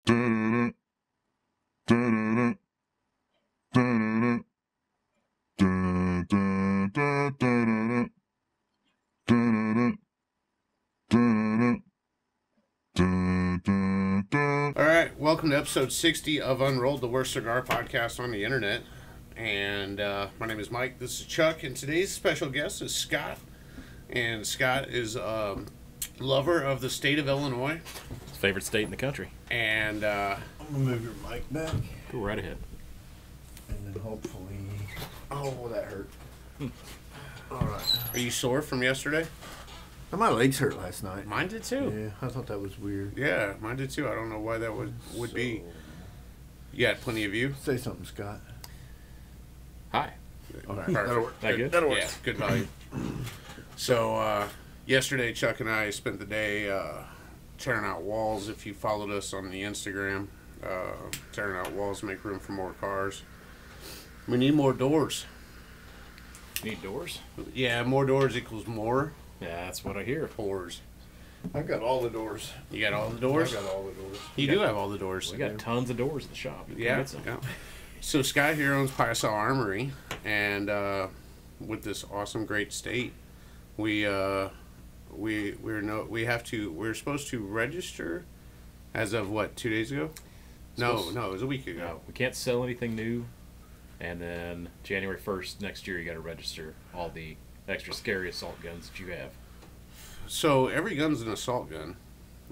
Alright, welcome to episode 60 of Unrolled, the worst cigar podcast on the internet. And my name is Mike, this is Chuck, and today's special guest is Scott. And Scott is a lover of the state of Illinois. His favorite state in the country. And I'm going to move your mic back. Go right ahead. And then hopefully... Oh, that hurt. Alright. Are you sore from yesterday? My legs hurt last night. Mine did too. Yeah, I thought that was weird. Yeah, mine did too. I don't know why that would be. You got plenty of you? Say something, Scott. Hi. Okay, Perfect. that'll work. That good? That'll work. Yeah, good value. So, yesterday Chuck and I spent the day tearing out walls. If you followed us on the Instagram, tearing out walls to make room for more cars. We need more doors. Need doors? Yeah, more doors equals more Yeah, that's what I hear. doors. I've got all the doors. You got all the doors? I've got all the doors. You do have all the doors. We got tons of doors at the shop. You can Yeah, get some. yeah. So Scott here owns Piasa Armory, and with this awesome, great state, we're supposed to register as of what, 2 days ago? No, it was a week ago. No, we can't sell anything new. And then January 1st next year, you got to register all the extra scary assault guns that you have. So every gun's an assault gun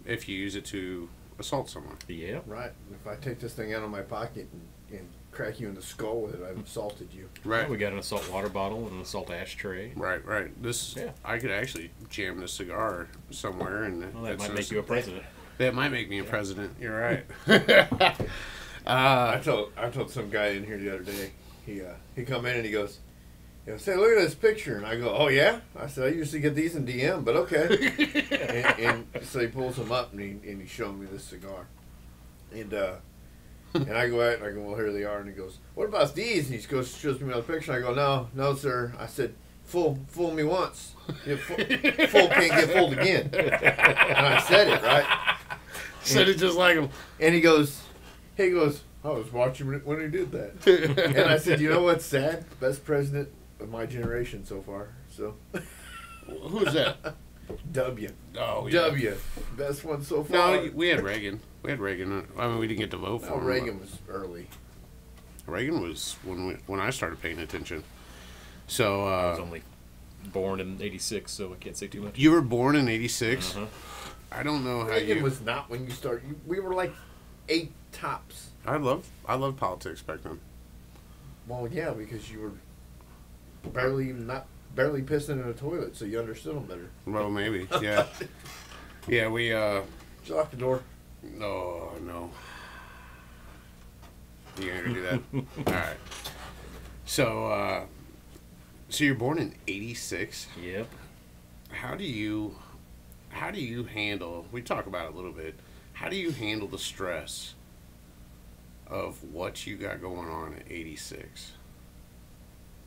if you use it to assault someone. Yeah. Right. If I take this thing out of my pocket and crack you in the skull with it, I've assaulted you. Right. We got an assault water bottle and an assault ashtray. Right. This Yeah. I could actually jam this cigar somewhere, and Well, that might make you a president. That might make me a president. You're right. I told some guy in here the other day. He come in and he goes, say, look at this picture, and I go, oh yeah? I said, I usually get these in DM, but okay. and so he pulls them up and he showed me this cigar, and I go out and I go, well, here they are, and he goes, what about these? And he goes, shows me another picture, and I go, no sir. I said, fool me once, fool can't get fooled again. And I said it right. Said it just like him. And he goes, I was watching when he did that. And I said, you know what's sad? Best president of my generation so far. So, Who's that? W. Oh, yeah. W. Best one so far. No, we had Reagan. I mean, we didn't get to vote for No, him. Reagan was early. Reagan was when I started paying attention. So I was only born in '86, so I can't say too much. you were born in '86. Uh-huh. I don't know how Reagan you. was not when you started. We were like 8 tops. I love politics back then. Well, yeah, because you were barely pissing in a toilet, so you understood them better. Well, maybe. Yeah. Yeah, we. Did you lock the door? No. You gonna do that? All right. So you're born in '86. Yep. How do you handle? We talk about it a little bit. How do you handle the stress of what you got going on at '86,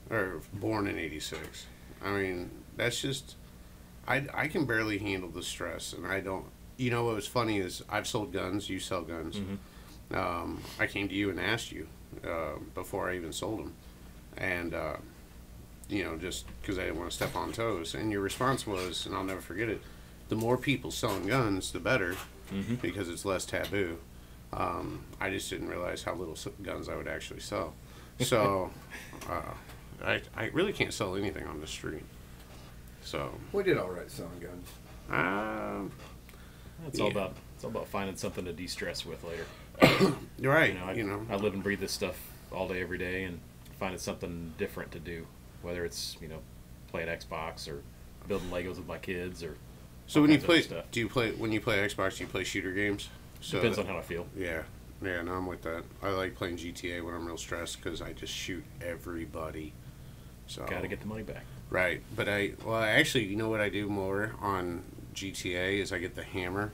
or born in '86? I mean, that's just I can barely handle the stress, and I don't. You know what was funny is I've sold guns. You sell guns. Mm-hmm. I came to you and asked you before I even sold them, and just because I didn't want to step on toes. And your response was, and I'll never forget it: the more people selling guns, the better, because it's less taboo. I just didn't realize how little guns I would actually sell. So I really can't sell anything on the street. So We did all right selling guns. It's all about finding something to de-stress with later. you're right. I live and breathe this stuff all day, every day, and finding something different to do, whether it's playing Xbox or building Legos with my kids or. So when you kinds of play, stuff. when you play Xbox, do you play shooter games? So Depends on how I feel. Yeah, no, I'm with that. I like playing GTA when I'm real stressed because I just shoot everybody. So Got to get the money back. Right, but actually, you know what I do more on GTA is I get the hammer,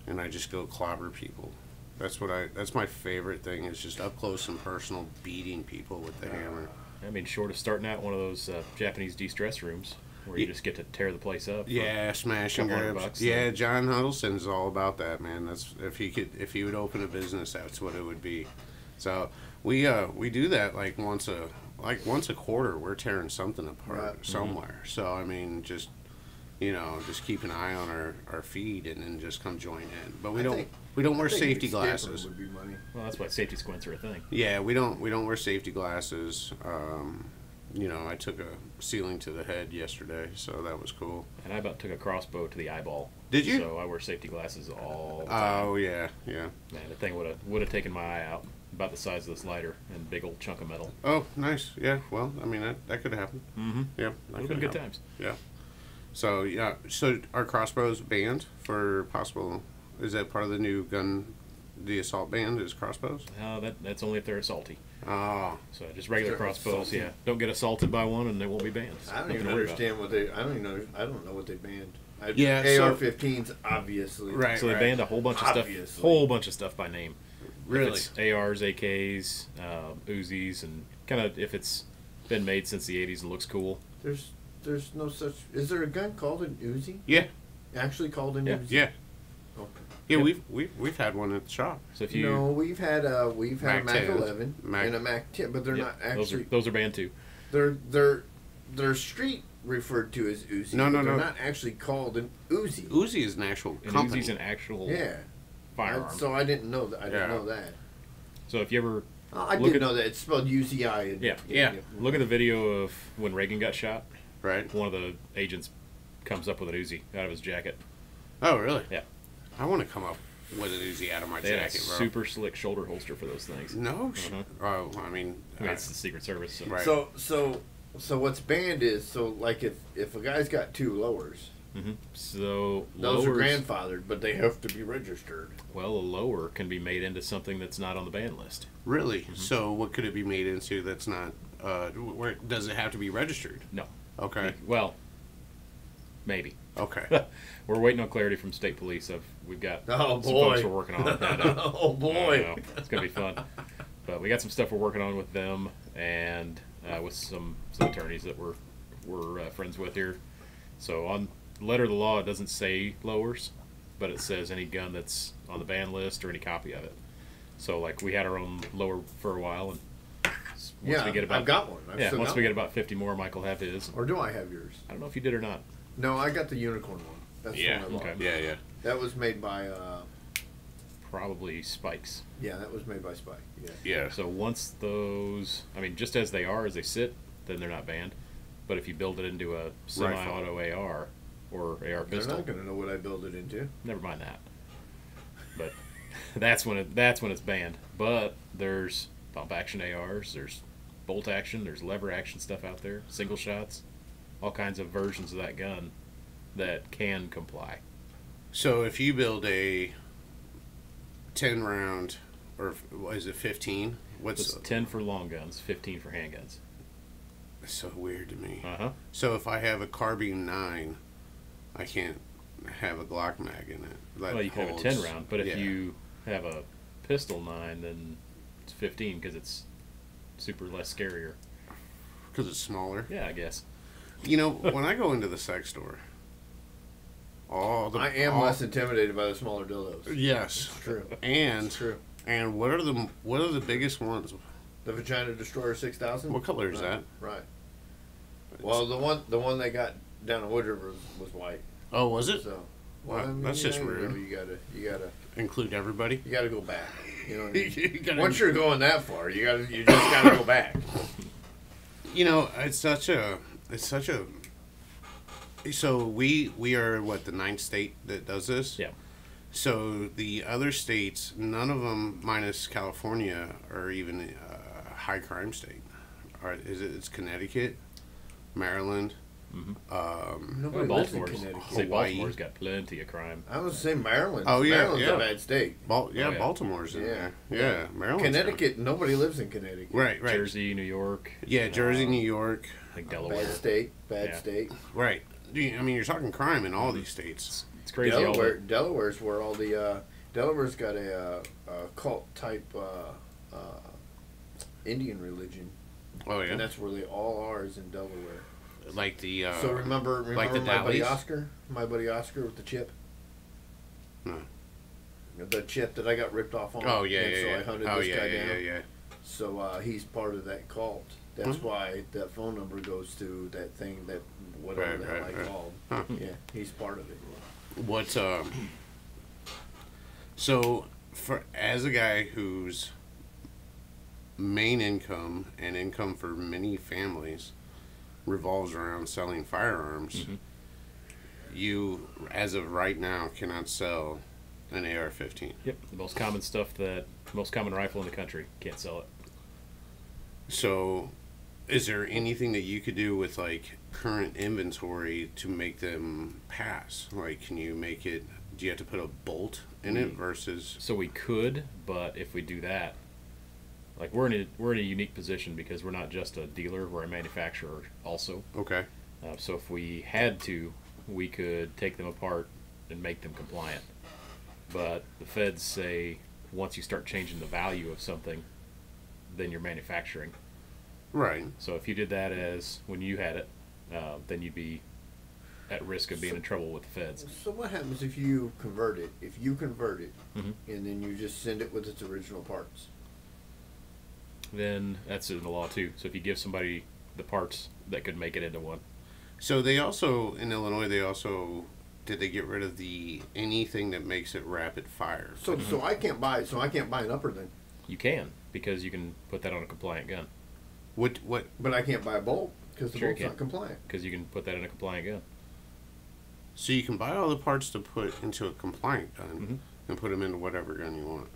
and I just go clobber people. That's my favorite thing is just up close and personal beating people with the hammer. I mean, short of starting out one of those Japanese de-stress rooms, where you just get to tear the place up. Yeah, smash and $200 grabs. bucks, Yeah, John Huddleston's all about that, man. That's if he would open a business, that's what it would be. So we do that like once a quarter. We're tearing something apart Right. somewhere. So I mean, just just keep an eye on our feed and then just come join in. But we don't wear I think safety stamping glasses. Would be money. Well, that's why safety squints are a thing. Yeah, we don't wear safety glasses. I took a ceiling to the head yesterday, so that was cool. And I about took a crossbow to the eyeball. Did you? So I wear safety glasses all the time. Oh yeah. Man, the thing would have taken my eye out. About the size of this lighter and big old chunk of metal. Oh, nice. Yeah. Well, I mean that could happen. Mm-hmm. Yeah, Would have been good times. Yeah. So yeah. So our crossbows banned for possible. Is that part of the new gun? The assault ban is crossbows. That's only if they're assaulty. Oh. So just regular If they're crossbows. assaulty. Yeah, don't get assaulted by one and they won't be banned. I don't Nothing even to worry about. understand what they. I don't even know. I don't know what they banned. Yeah, so- AR-15s obviously. Right. So they banned a whole bunch of Obviously. stuff. Whole bunch of stuff by name. Really? If it's ARs, AKs, Uzis, and kind of if it's been made since the '80s and looks cool. There's no such. Is there a gun called an Uzi? Yeah. Actually called an Yeah. Uzi? Yeah. Okay. Yeah. Yep. We've had one at the shop. So if you No, we've had a Mac Mac 10, 11 Mac- and a Mac 10, but they're yeah, not actually. those are banned too. They're street referred to as Uzi. No, but no, they're no. not actually called an Uzi. Uzi is an actual And company. Uzi's an actual Yeah. firearm. So I didn't know that. I didn't Yeah. know that. So if you ever I Look did at- know that it's spelled UCI. And, Yeah. look at the video of when Reagan got shot, Right. one of the agents comes up with an Uzi out of his jacket. Oh, really? Yeah. I want to come up with an Uzi out of my They had a jacket, bro. super slick shoulder holster for those things. No. Uh-huh. Oh, I mean. It's the Secret Service. So. Right. So what's banned is like if a guy's got two lowers, So those are lowers, grandfathered, but they have to be registered. well, a lower can be made into something that's not on the ban list. Really? So what could it be made into that's not? Where does it have to be registered? No. Okay. Well, maybe. Okay. We're waiting on clarity from state police. We've got Oh, some boy. folks we're working on. And, Oh boy! I know. It's gonna be fun. But we got some stuff we're working on with them and with some attorneys that we're friends with here. So on the letter of the law, it doesn't say lowers, but it says any gun that's on the ban list or any copy of it. So like we had our own lower for a while, and once Yeah, we get about I've got one. I've yeah, still once got we get one. about 50 more, Mike will have his. Or do I have yours? I don't know if you did or not. No, I got the unicorn one. That's Yeah, the one I bought. okay. Yeah. Yeah. That was made by Probably spikes. that was made by Spike. Yeah. Yeah. So once those, I mean, just as they are, as they sit, then they're not banned. But if you build it into a semi-auto AR or AR They're pistol, not going to know what I build it into. never mind that. But that's when it's banned. But there's pump action ARs, there's bolt action, there's lever action stuff out there, single shots, all kinds of versions of that gun that can comply. So if you build a 10 round, or is it 15? It's 10 for long guns, 15 for handguns. It's so weird to me. Uh-huh. So if I have a carbine 9, I can't have a Glock mag in it. That Well, you can have a holds- 10 round, but if yeah. you have a pistol 9, then it's 15 because it's super less scarier. Because it's smaller. Yeah, I guess. You know, when I go into the sex store, I am less intimidated by the smaller dildos. Yes, It's true. and It's true. and what are the biggest ones? The Vagina Destroyer 6000. What color is that? Right. Well, the one they got down in Wood River was white. Oh, was it? So, Well, I mean, that's just you know, rude. You gotta Include everybody. go back. You know what I mean? You gotta- Once you're going that far, you just gotta go back. You know, it's such a. So we are what, the 9th state that does this. Yeah. So the other states, none of them, minus California, are even a high crime state. It's Connecticut, Maryland. Nobody Well, lives in Baltimore's, Connecticut. say Hawaii. Baltimore's got plenty of crime. I was saying Maryland. Oh, yeah, Maryland's yeah. a bad state. yeah. Baltimore's in Yeah. there. Yeah, Maryland's Connecticut, nobody lives in Connecticut. Right. Jersey, New York. Yeah, Jersey, New York. I think Delaware. Bad state. Bad Yeah. state. Right. I mean, you're talking crime in all these states. It's crazy. all the- Delaware's where all the Delaware's got a cult type Indian religion, Oh and yeah. that's where they all are is in Delaware. like the So remember like the my buddy Dallies? Oscar? My buddy Oscar with the chip? No. The chip that I got ripped off on. Oh yeah, and yeah, so yeah. I hunted Oh this yeah, guy yeah, down. yeah, yeah. So he's part of that cult. That's Hmm. why that phone number goes to that thing, that whatever Right, the hell right, I right. called. Huh. Yeah, he's part of it. What's so for as a guy whose main income and income for many families revolves around selling firearms, Mhm. you as of right now cannot sell an AR-15. Yep, the most common rifle in the country. Can't sell it. So, is there anything that you could do with like current inventory to make them pass? Like, can you make it? Do you have to put a bolt in it versus? So we could, but if we do that, like we're in a unique position because we're not just a dealer; we're a manufacturer also. Okay. So if we had to, we could take them apart and make them compliant. But the feds say once you start changing the value of something, then you're manufacturing. Right. So if you did that as when you had it, then you'd be at risk of being in trouble with the feds. So what happens if you convert it? If you convert it, Mhm. and then you just send it with its original parts? Then that's in the law too. So if you give somebody the parts that could make it into one, So they also in Illinois did they get rid of the anything that makes it rapid fire? So I can't buy it. So I can't buy an upper then. you can because you can put that on a compliant gun. What? But I can't buy a bolt because the Sure you bolt's can. not compliant. Because you can put that in a compliant gun. So you can buy all the parts to put into a compliant gun Mhm. and put them into whatever gun you want.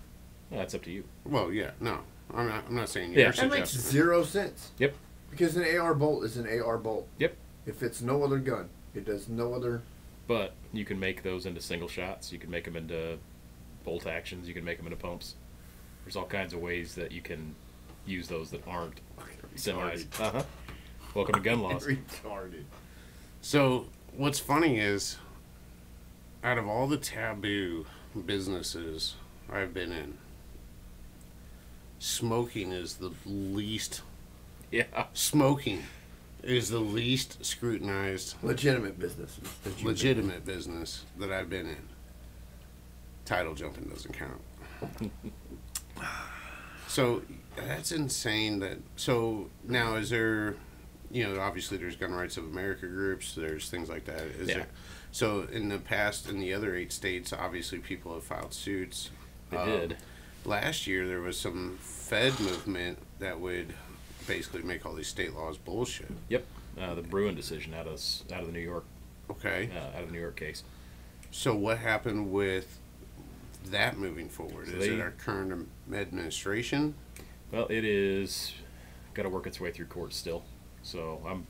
Well, that's up to you. Well, yeah, no, I'm not saying Yeah. you're That makes suggesting. 0 sense. Yep. Because an AR bolt is an AR bolt. Yep. If it's no other gun, it does no other. But you can make those into single shots. You can make them into bolt actions. You can make them into pumps. There's all kinds of ways that you can use those that aren't semis. Uh-huh. Welcome to gun laws. Retarded. So what's funny is, out of all the taboo businesses I've been in, smoking is the least. Yeah. Smoking is the least scrutinized Legitimate business. legitimate business that I've been in. Title jumping doesn't count. So that's insane. So now is there, obviously there's Gun Rights of America groups. There's things like that. Is Yeah. there? So in the past, in the other 8 states, obviously people have filed suits. They did. Last year there was some Fed movement that would basically make all these state laws bullshit. Yep. The Bruin decision out of the New York Okay. out of the New York case. So what happened with that moving forward? So Is it our current administration? Well, it is got to work its way through court still. So I'm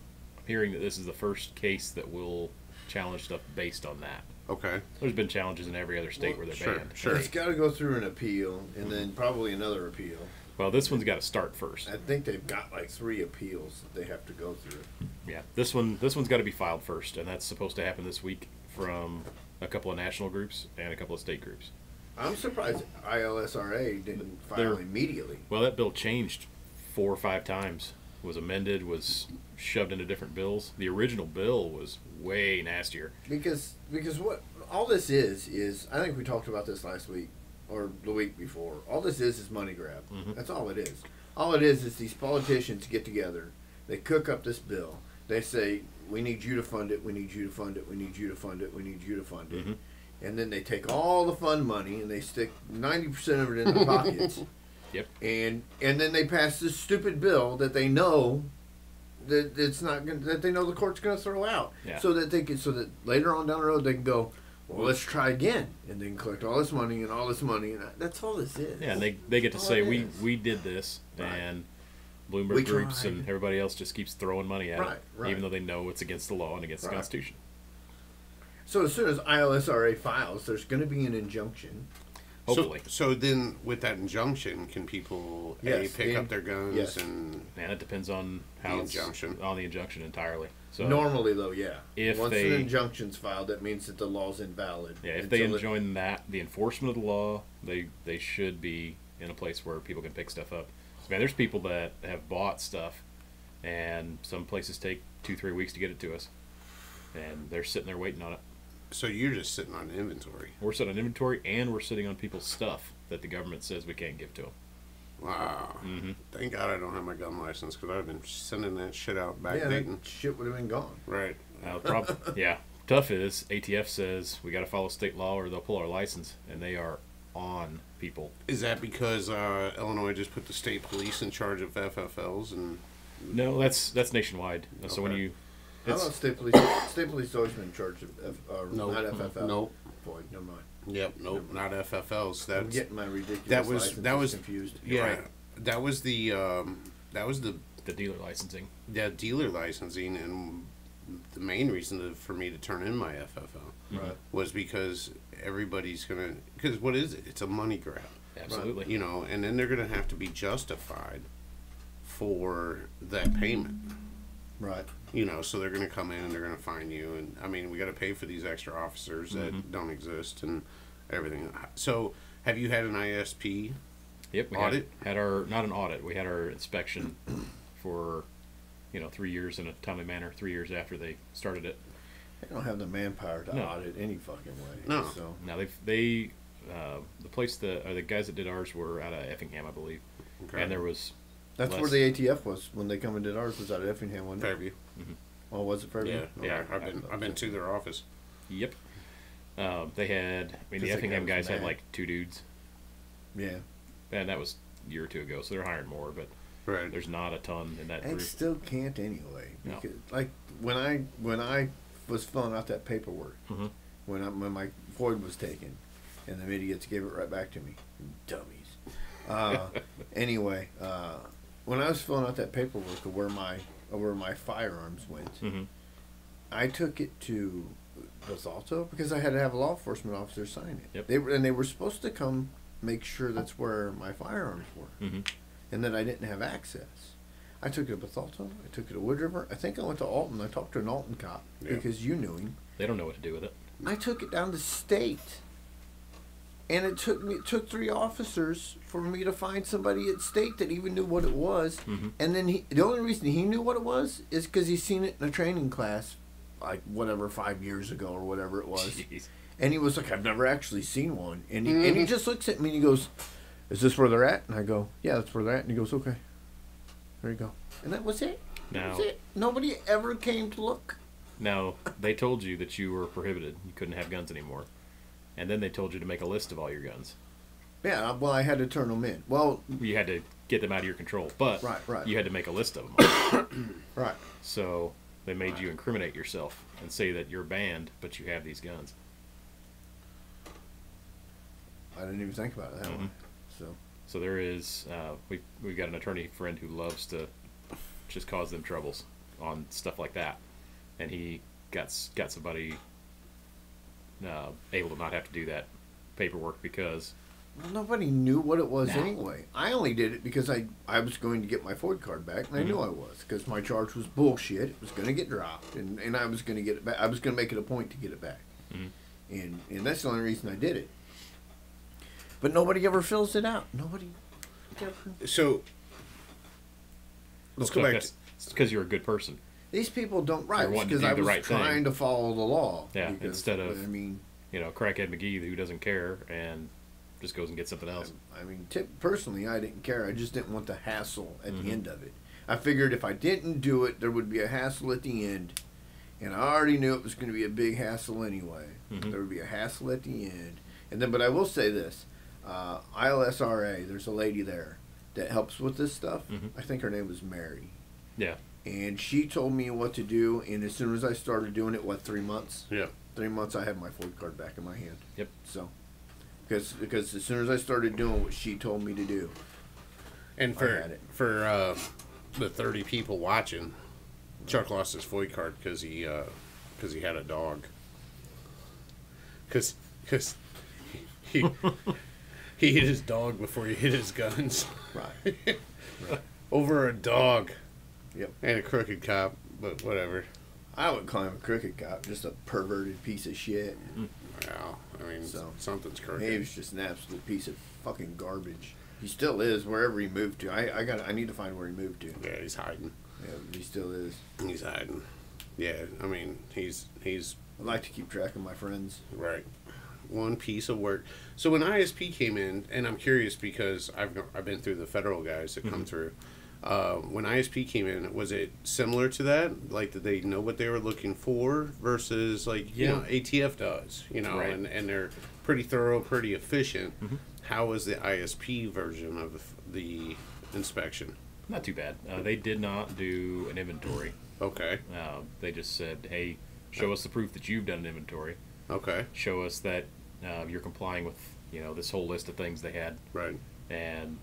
hearing that this is the first case that will challenge stuff based on that. Okay. There's been challenges in every other state Well, where they're sure, banned. sure. It's got to go through an appeal and then probably another appeal. Well, this one's got to start first. I think they've got like 3 appeals that they have to go through. Yeah, this one's got to be filed first, and that's supposed to happen this week from a couple of national groups and a couple of state groups. I'm surprised ILSRA didn't file They're- immediately. Well, that bill changed 4 or 5 times. Was amended, was shoved into different bills. The original bill was way nastier. Because what all this is I think we talked about this last week or the week before. All this is money grab. Mhm. That's all it is. All it is these politicians get together, they cook up this bill. They say, we need you to fund it, we need you to fund it, we need you to fund it, we need you to fund it. Mhm. And then they take all the fund money and they stick 90% of it in their pockets. Yep. And then they pass this stupid bill that they know that it's not gonna, that they know the court's going to throw out. Yeah. So that later on down the road they can go, well, let's try again, and then collect all this money, and that's all this is. Yeah, and they get to All say it we is. did this, Right. and Bloomberg We groups tried. and everybody else just keeps throwing money at Right, it, right. even though they know it's against the law and against the Right. Constitution. So as soon as ILSRA files, there's going to be an injunction. Hopefully, So then, with that injunction, can people Yes, pick up their guns yes. and and it depends on how The it's injunction. on the injunction entirely. So Normally, though, yeah. If Once they- an injunction's filed, that means that the law's invalid. yeah, if they Until enjoin the enforcement of the law, they should be in a place where people can pick stuff up. Man, there's people that have bought stuff and some places take 2-3 weeks to get it to us, and they're sitting there waiting on it. So you're just sitting on inventory. We're sitting on inventory, and we're sitting on people's stuff that the government says we can't give to them. Wow. Thank God I don't have my gun license, because I've been sending that shit out Yeah, backdating. that shit would have been gone. Right. Now, yeah, tough is ATF says we got to follow state law or they'll pull our license, and they are on people. Is that because Illinois just put the state police in charge of FFLs and? No, that's nationwide. So when Okay. you, How it's, about state police? State police always been in charge of Nope. not FFL. Nope. Boy, never mind. Yep. Nope. Not FFLs. I'm That's getting my ridiculous that was confused. yeah. Right. That was the the dealer licensing. dealer licensing, and the main reason for me to turn in my FFL Right. was because everybody's gonna, because what is it? It's a money grab, Absolutely. you know, and then they're gonna have to be justified for that payment, Right. you know. So they're gonna come in and they're gonna fine you, and I mean we got to pay for these extra officers that don't exist and everything. So have you had an ISP? Yep. We Audit? had our, not an audit. We had our inspection for, 3 years in a timely manner. 3 years after they started it. They don't have the manpower to No. audit any fucking way. No. So Now the place that, or the guys that did ours were out of Effingham, I believe, Okay. and there was that's less. where the ATF was when they come and did ours. Was out of Effingham, wasn't it? Fairview. Oh, was it Fairview? Yeah, Okay. Yeah. I've been to their office. Yep. They had, the Because the Effingham guy was guys had mad. like 2 dudes, Yeah. and that was a year or 2 ago, so they're hiring more, but Right. there's not a ton in that And group. still can't anyway. No. Because, like when I was filling out that paperwork, Mhm. when my Floyd was taken, and the idiots gave it right back to me, dummies. Anyway, when I was filling out that paperwork of where my firearms went, Mhm. I took it to Basalto because I had to have a law enforcement officer sign it. Yep. They were supposed to come make sure that's where my firearms were, Mhm. and that I didn't have access. I took it to Basalto. I took it to Wood River. I think I went to Alton. I talked to an Alton cop Yeah. because you knew him. They don't know what to do with it. I took it down to state, and it took 3 officers for me to find somebody at state that even knew what it was. Mhm. And then the only reason he knew what it was is because he seen it in a training class, like whatever 5 years ago or whatever it was. Jeez. And he was like, I've never actually seen one. And he just looks at me and he goes, is this where they're at? And I go, yeah, that's where they're at. And he goes, okay, there you go. And that was it. That was Now- it. Nobody ever came to look. Now, they told you that you were prohibited. You couldn't have guns anymore. And then they told you to make a list of all your guns. Yeah, well, I had to turn them in. Well, You had to get them out of your control, but Right. you had to make a list of them. right. So they made you incriminate yourself and say that you're banned, but you have these guns. I didn't even think about it that way. So, So there is, we've got an attorney friend who loves to just cause them troubles on stuff like that, and he got somebody able to not have to do that paperwork because well, nobody knew what it was No. anyway. I only did it because I was going to get my Ford card back, and I knew I was, because my charge was bullshit. It was going to get dropped, and I was going to get it back. I was going to make it a point to get it back. And that's the only reason I did it. But nobody ever fills it out. Nobody ever. So let's go back. It's because you're a good person. These people don't write wanting to because do I the was right thing. trying to follow the law. Yeah, because, instead of- I mean, Crackhead McGee who doesn't care and just goes and gets something else. personally, I didn't care. I just didn't want the hassle at the end of it. I figured if I didn't do it, there would be a hassle at the end, and I already knew it was going to be a big hassle anyway. There would be a hassle at the end, and then. But I will say this: ILSRA. There's a lady there that helps with this stuff. I think her name was Mary, Yeah. and she told me what to do. And as soon as I started doing it, 3 months? Yeah. 3 months, I had my Ford card back in my hand. Yep. So, because as soon as I started doing what she told me to do, And I had it. for the 30 people watching, Chuck lost his FOID card because he had a dog. Because he he hit his dog before he hit his guns. right? Over a dog. Yep. And a crooked cop, but whatever. I would call him a crooked cop, just a perverted piece of shit. Well, I mean, So, something's He crooked. was just an absolute piece of fucking garbage. He still is wherever he moved to. I need to find where he moved to. Yeah, he's hiding. Yeah, he still is. He's hiding. Yeah, I mean, he's I like to keep track of my friends. right. One piece of work. So when ISP came in, and I'm curious because I've been through the federal guys that come through. When ISP came in, was it similar to that? Like, did they know what they were looking for versus like you know ATF does? You know, Right. and they're pretty thorough, pretty efficient. How was the ISP version of the inspection? Not too bad. They did not do an inventory. Okay. They just said, hey, show us the proof that you've done an inventory. Okay. Show us that you're complying with, this whole list of things they had. Right. And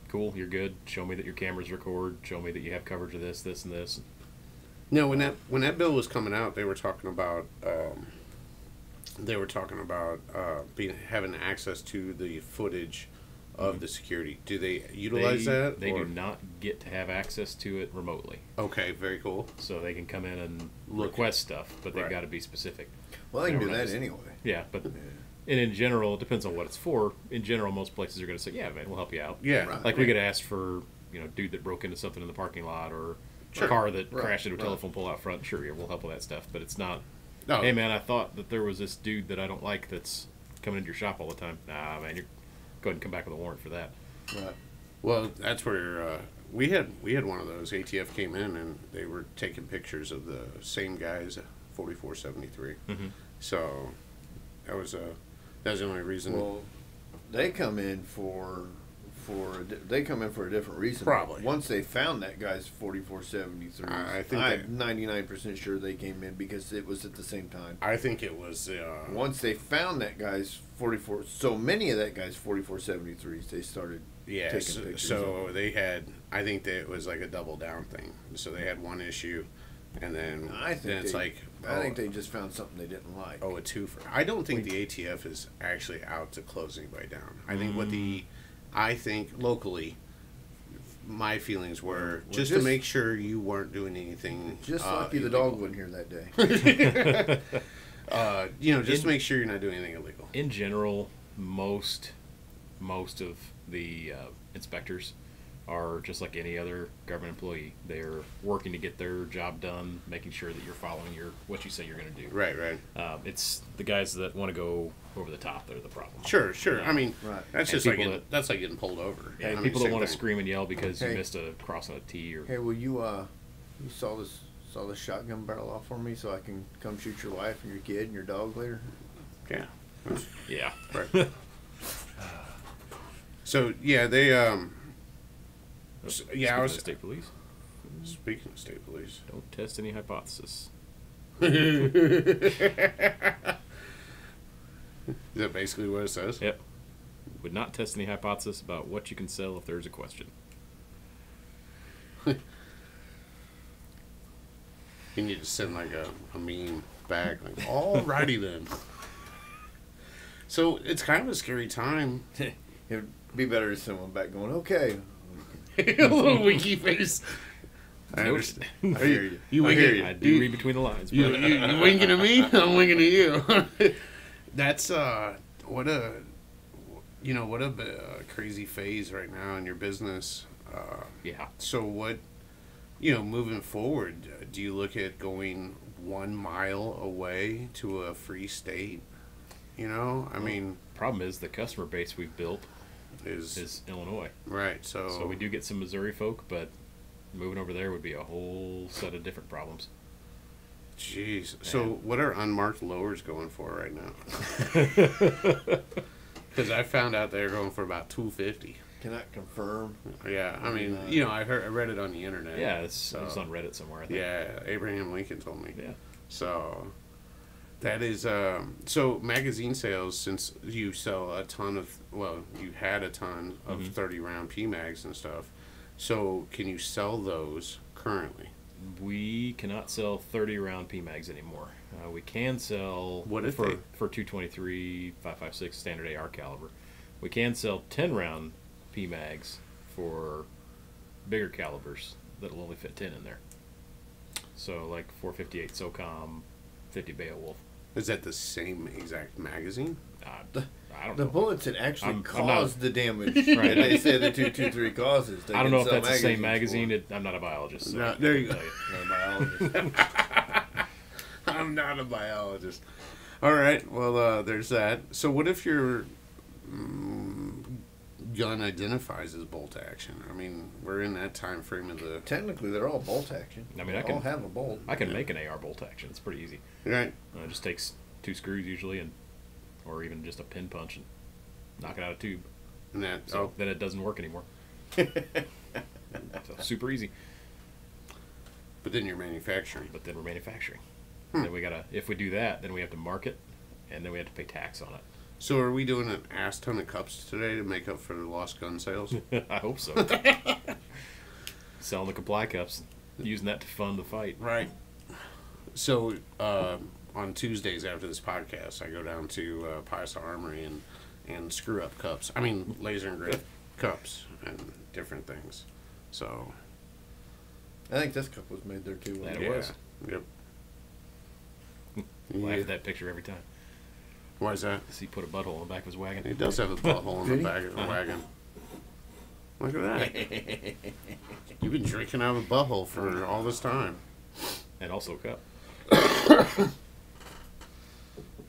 cool, you're good. Show me that your cameras record. Show me that you have coverage of this, this, and this. No, when that bill was coming out, they were talking about having access to the footage of the security. Do they utilize that? They do not get to have access to it remotely. Okay, very cool. So they can come in and request stuff, but they've Right. got to be specific. Well, they can Yeah, do we're not that just- anyway. Yeah, but and in general, it depends on what it's for. In general, most places are going to say, "Yeah, man, we'll help you out." Yeah. Right. Like we get asked for, dude that broke into something in the parking lot or Sure. a car that Right, crashed into a right. telephone pole out front. Sure, yeah, we'll help with that stuff. But it's not. No. Hey, man, I thought that there was this dude that I don't like that's coming into your shop all the time. Nah, man, you're go ahead and come back with a warrant for that. Right. Well, that's where we had one of those. ATF came in and they were taking pictures of the same guys, 4473. So that was the only reason. Well, they come in for a different reason. Probably. Once they found that guy's 4473, I think I'm 99% sure they came in because it was at the same time. I think it was. Once they found that guy's 44, so many of that guy's 4473s, they started Yeah, taking pictures. so they had. I think that it was like a double down thing. So they had one issue, and then I think it's like I think they just found something they didn't like. a twofer. I don't think the ATF is actually out to close anybody down. I think I think locally, my feelings were Well, just to make sure you weren't doing anything. Just lucky the illegal. dog wasn't here that day. Just to make sure you're not doing anything illegal. In general, most of the inspectors are just like any other government employee. They're working to get their job done, making sure that you're following what you say you're going to do. Right. It's the guys that want to go over the top that are the problem. Sure. I mean, Right. that's And just like people that's like getting pulled over. Yeah, I mean, people don't same want to thing. scream and yell because Hey. you missed a cross on a T or Hey, will you saw this shotgun barrel off for me so I can come shoot your wife and your kid and your dog later? Yeah. yeah. Right. So yeah, they Speaking I of was state police. speaking of state police. Don't test any hypothesis. Is that basically what it says? Yep. Would not test any hypothesis about what you can sell if there's a question. You need to send like a meme back. Like, alrighty then. So it's kind of a scary time. It'd be better to send one back going, okay. A little winky face. I Nope. understand. I hear you. You I winking? hear you. I do read between the lines. You But winking at me? I'm winking at you. That's what a crazy phase right now in your business. yeah. So what, moving forward, do you look at going 1 mile away to a free state? I mean, Problem is the customer base we've built is is Illinois. right. So we do get some Missouri folk, but moving over there would be a whole set of different problems. Jeez. So what are unmarked lowers going for right now? Because I found out they're going for about $250. Cannot confirm. Yeah, I mean, I read it on the internet. Yeah, it's on Reddit somewhere, I think. Yeah, Abraham Lincoln told me. Yeah. So that is so magazine sales. Since you sell a ton of, you had a ton of 30-round PMags and stuff. So can you sell those currently? We cannot sell 30-round PMags anymore. We can sell What if for they- 223 5.56 standard AR caliber. We can sell 10-round PMags for bigger calibers that'll only fit 10 in there. So like 458 SOCOM, 50 Beowulf. Is that the same exact magazine? I don't The know. bullets that actually I'm not- caused the damage Right. that they say the 223 causes. They I don't can know if sell that's the same magazines magazine. I'm not a biologist. So No, I there you couldn't go. tell for. I'm a biologist. I'm not a biologist. All right. Well, there's that. So what if your gun identifies as bolt action? I mean, we're in that time frame of the Technically, they're all bolt action. I mean, they I can- all have a bolt. I can make an AR bolt action. It's pretty easy. right. It just takes 2 screws usually, or even just a pin punch and knock it out of tube. And that. So then it doesn't work anymore. So super easy. But then you're manufacturing. But then we're manufacturing. Then we gotta, if we do that, then we have to mark it, and then we have to pay tax on So are we doing an ass ton of cups today to make up for the lost gun sales? it. I hope so. Selling the comply cups, using that to fund the fight. Right. So on Tuesdays after this podcast, I go down to Piasa Armory and screw up cups. I mean, laser engraved cups and different things. So I think this cup was made there too. That wasn't it was. Yep. Laugh at that picture every time. Why is that? See, put a butthole in the back of his wagon. He does have a butthole in Did the he? back of the wagon. Look at that. You've been drinking out of a butthole for all this time. And also a cup.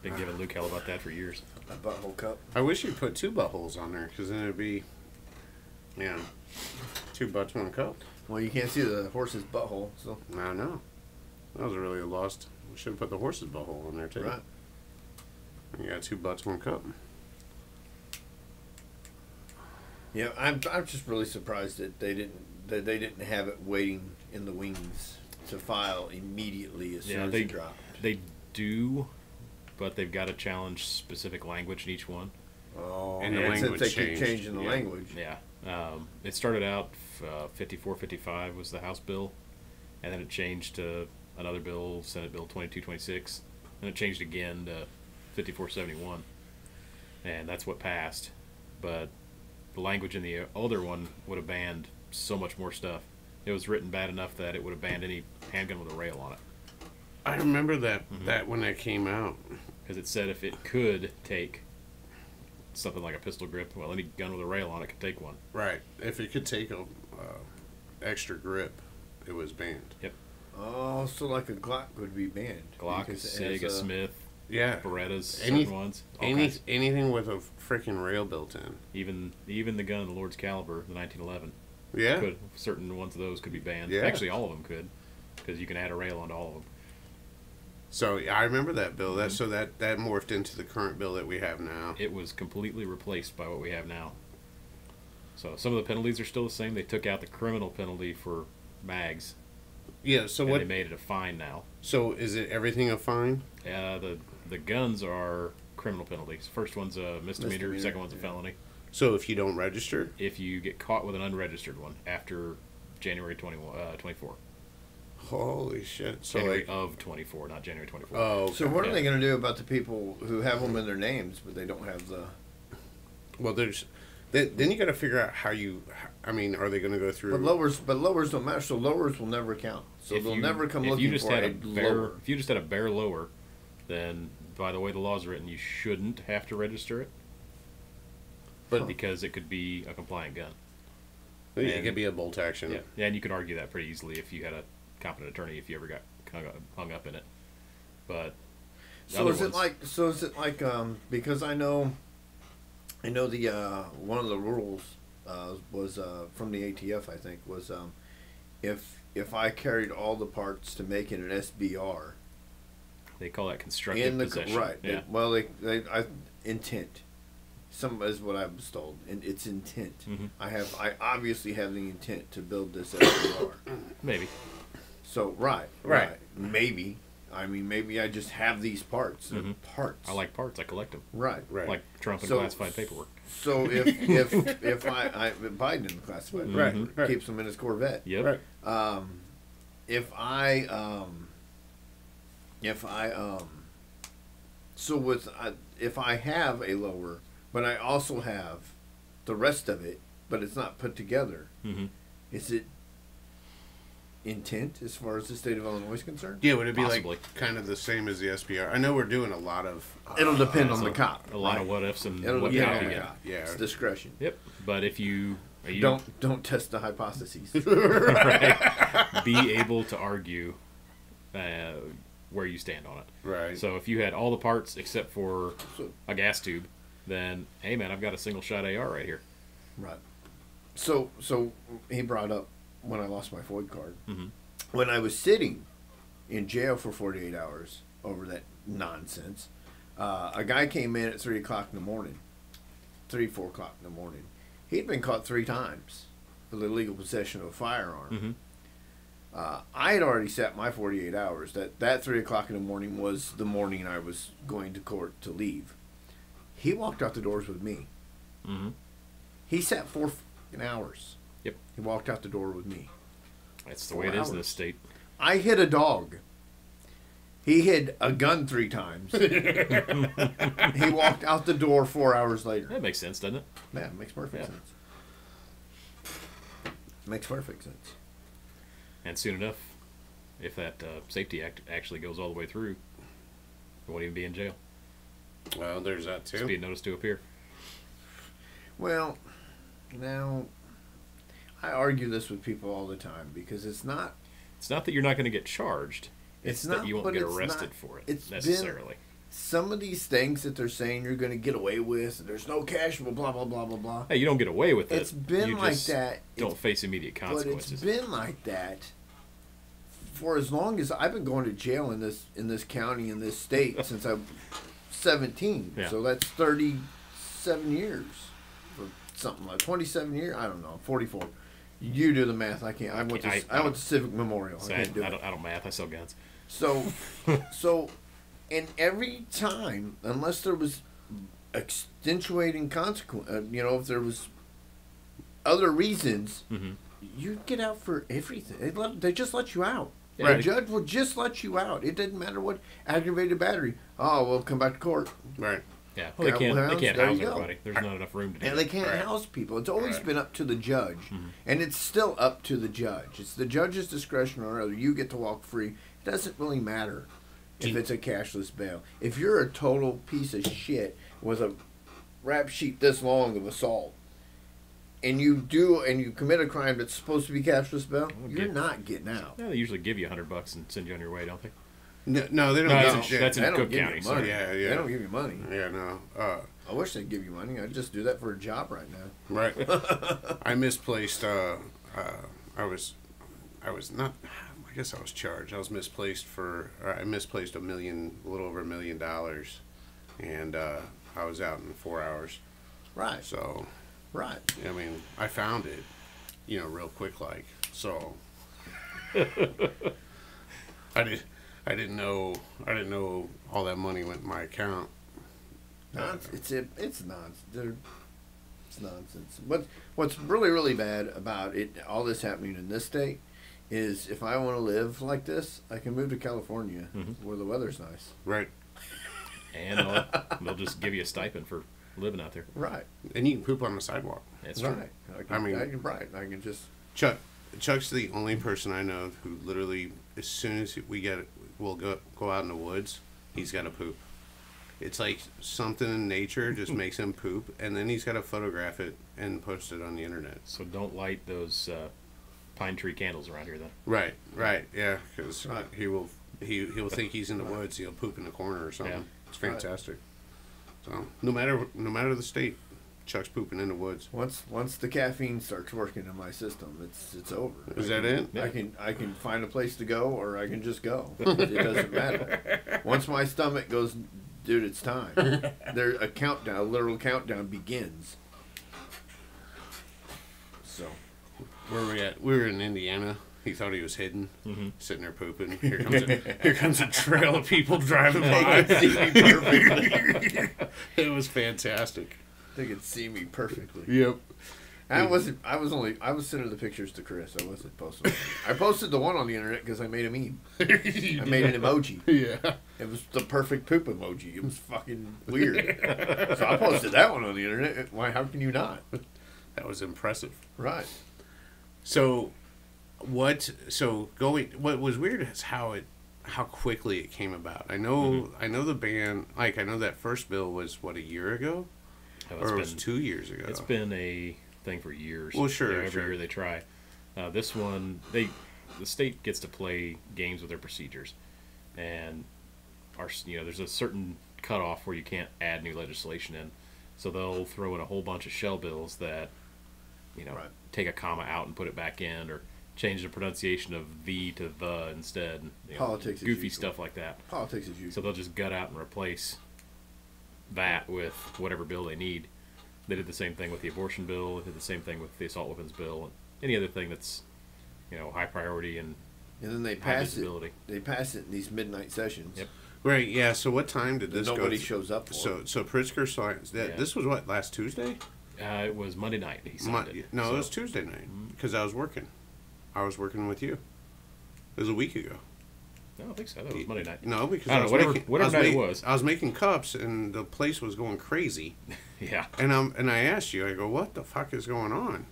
Been giving Luke hell about that for years. A butthole cup. I wish you'd put 2 buttholes on there, because then it'd be, 2 butts, 1 cup. Well, you can't see the horse's butthole, so I know. That was really a lost. We should have put the horse's butthole on there, too. right. You got 2 butts, 1 cup. Yeah, I'm just really surprised that they didn't have it waiting in the wings to file immediately as soon as it dropped. They do, but they've got to challenge specific language in each one. Oh, And the and since language they keep changed. changing the Yeah. language. Yeah. It started out 54, 55 was the House bill, and then it changed to another bill, Senate Bill 2226, and it changed again to 5471, and that's what passed. But the language in the older one would have banned so much more stuff. It was written bad enough that it would have banned any handgun with a rail on it, I remember that when that came out. because it said if it could take something like a pistol grip, well, any gun with a rail on it could take one. Right. If it could take a extra grip, it was banned. Yep. Oh, so like a Glock would be banned. Glock, a because it Sig, has a Smith, Yeah. Berettas, Any- certain ones. All kinds. Anything with a freaking rail built in. Even the gun, the Lord's Caliber, the 1911, Yeah. could certain ones of those could be banned. Yeah. Actually, all of them could, because you can add a rail onto all of them. So I remember that bill. That so that morphed into the current bill that we have now. It was completely replaced by what we have now. So some of the penalties are still the same. They took out the criminal penalty for mags, Yeah. So and what? they made it a fine now. So is it everything a fine? The guns are criminal penalties. First one's a misdemeanor, Misdemeanor, second one's a yeah. felony. So if you don't register, If you get caught with an unregistered one after January 24. holy shit. So January like, of 24, not January 24. oh, So what are Yeah. they going to do about the people who have them in their names, but they don't have the? well, there's. Then you got to figure out how you. I mean, are they going to go through? But lowers don't matter. So lowers will never count. So If they'll you- never come if looking you just for had a bare, lower. If you just had a bare lower, then by the way the law's written, you shouldn't have to register it. But- because it could be a compliant gun. It could be a bolt action. Yeah, and you could argue that pretty easily if you had a competent attorney, if you ever got hung up in it. But the So other is it ones- like because I know the one of the rules was from the ATF, I think, was if I carried all the parts to make it an SBR they call that constructive in the possession. right, Yeah. I intent. Some is what I was told, and it's intent. Mhm. I obviously have the intent to build this SBR. Maybe. So right. Maybe. I mean, maybe I just have these parts. They're Mhm. parts. I like parts. I collect them. Right. Right. Like Trump and So- classified paperwork. So if Biden didn't classify it, Right. Right. keeps them in his Corvette. Yep. Right. If I so with if I have a lower, but I also have the rest of it, but it's not put together, Mhm. is it intent as far as the state of Illinois is concerned? Yeah, would it be Possibly. like kind of the same as the SBR? I know we're doing a lot of. It'll depend on the cop. A lot of what ifs and It'll what depend not on to the get. cop. Yeah. It's discretion. Yep. But if you Don't test the hypotheses. right, be able to argue where you stand on it. Right. So if you had all the parts except for a gas tube, then hey man, I've got a single shot AR right here. Right. So he brought up when I lost my FOID card. Mhm. When I was sitting in jail for 48 hours over that nonsense, a guy came in at 3 o'clock in the morning, 4 o'clock in the morning. He'd been caught 3 times for the illegal possession of a firearm. Mhm. I had already set my 48 hours. That 3 o'clock in the morning was the morning I was going to court to leave. He walked out the doors with me. Mhm. He sat 4 hours. Yep. He walked out the door with me. That's the 4 way it is in hours. this state. I hit a dog. He hid a gun 3 times. He walked out the door 4 hours later. That makes sense, doesn't it? Yeah, it makes perfect Yeah. sense. Makes perfect sense. And soon enough, if that safety act actually goes all the way through, you won't even be in jail. Well, there's that Just be too. a notice to appear. Well, now, I argue this with people all the time because it's not. It's not that you're not going to get charged. It's that not, you won't but get it's arrested not- for it it's been- necessarily. Some of these things that they're saying you're going to get away with, there's no cash, blah, blah, blah, blah, blah. Hey, you don't get away with it. It's been you like just that. Don't It's- face immediate But it's consequences. been like that for as long as I've been going to jail in this county, in this state, since I'm 17. Yeah. So that's 37 years. Or something like 27 years. I don't know. 44. You do the math. I can't. I went to Civic Memorial. So I can't do I it. don't math. I sell guns. So, and every time, unless there was extenuating consequence, if there was other reasons, Mm-hmm. you get out for everything. They just let you out. Yeah, The judge will just let you out. It doesn't matter what aggravated battery. Oh, well, come back to court. Right. Yeah. Well, they can't. They Hounds, can't there house you go. everybody. There's not enough room to do And it. they can't Right. house people. It's always Right. been up to the judge. Mm-hmm. And it's still up to the judge. It's the judge's discretion on whether you get to walk free. It doesn't really matter if it's a cashless bail. If you're a total piece of shit with a rap sheet this long of assault, and you commit a crime that's supposed to be cashless bail, you're not getting out. Yeah, they usually give you $100 and send you on your way, don't they? No, they don't. No, give that's a in- shit. that's in They don't Cook give County. you So money. Yeah, yeah. They don't give you money. Yeah, no. I wish they'd give you money. I'd just do that for a job right now. Right. I misplaced. I was not. I guess I was charged. I was misplaced I misplaced a little over $1 million, and I was out in 4 hours. Right. So, Right. I mean, I found it, real quick, like so. I didn't know all that money went in my account. It's nonsense. It's nonsense. What's really, really bad about it, all this happening in this state, is if I want to live like this, I can move to California where the weather's nice. Right. And they'll just give you a stipend for living out there. Right. And you can poop on the sidewalk. That's true. Right. I can just. Chuck's the only person I know who literally, as soon as we'll go out in the woods, he's got to poop. It's like something in nature just makes him poop, and then he's got to photograph it and post it on the internet. So don't light those pine tree candles around here then. Right, yeah, because Right. he'll think he's in the woods. He'll poop in the corner or something. Yeah. It's fantastic. So no matter the state, Chuck's pooping in the woods. Once the caffeine starts working in my system, it's over. Is that it? I can find a place to go, or I can just go. It doesn't matter. Once my stomach goes, dude, it's time. There a literal countdown begins. So Where were we at? We were in Indiana. He thought he was hidden, Mm-hmm. sitting there pooping. Here comes a trail of people driving by. they could see me perfectly. It was fantastic. They could see me perfectly. Yep. I was sending the pictures to Chris. I wasn't posting. I posted the one on the internet because I made a meme. I made an emoji. Yeah. It was the perfect poop emoji. It was fucking weird. So I posted that one on the internet. Why? How can you not? That was impressive. Right. So, What was weird is how quickly it came about. I know the ban. Like I know that first bill was what, a year ago, Oh, or it was 2 years ago. It's been a thing for years. Well, sure, every sure. year they try. This one, the state gets to play games with their procedures, and there's a certain cutoff where you can't add new legislation in, so they'll throw in a whole bunch of shell bills that, Right. take a comma out and put it back in, or change the pronunciation of the to the instead. Politics as goofy usual. stuff like that. Politics as So usual. they'll just gut out and replace that with whatever bill they need. They did the same thing with the abortion bill. They did the same thing with the assault weapons bill. And any other thing that's, high priority and And then they high pass it. visibility. They pass it in these midnight sessions. Yep. Right. Yeah. So what time did That this nobody go? shows up for. So Pritzker signed that. Yeah. This was what, last Tuesday? It was Monday night he signed it. No, So- it was Tuesday night because I was working. I was working with you. It was a week ago. I don't think so. That was Monday night. No, because I don't know, making, whatever night it was. I was making cups and the place was going crazy. Yeah. And I asked you, I go, what the fuck is going on?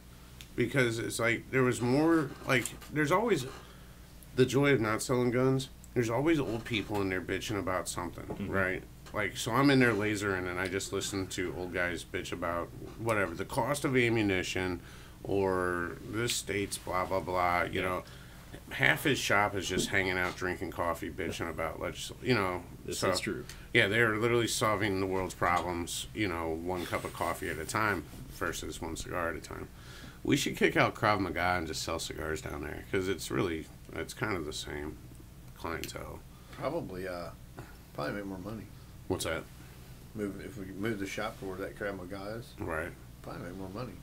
Because it's like there was more, like there's always the joy of not selling guns. There's always old people in there bitching about something, right? Like, so I'm in there lasering and I just listen to old guys bitch about whatever, the cost of ammunition or this state's blah, blah, blah, you know. Half his shop is just hanging out, drinking coffee, bitching about legislation, This is true. Yeah, they're literally solving the world's problems, one cup of coffee at a time versus one cigar at a time. We should kick out Krav Maga and just sell cigars down there because it's kind of the same clientele. Probably make more money. What's that? If we move the shop to where that Krav Maga is, Right. probably make more money.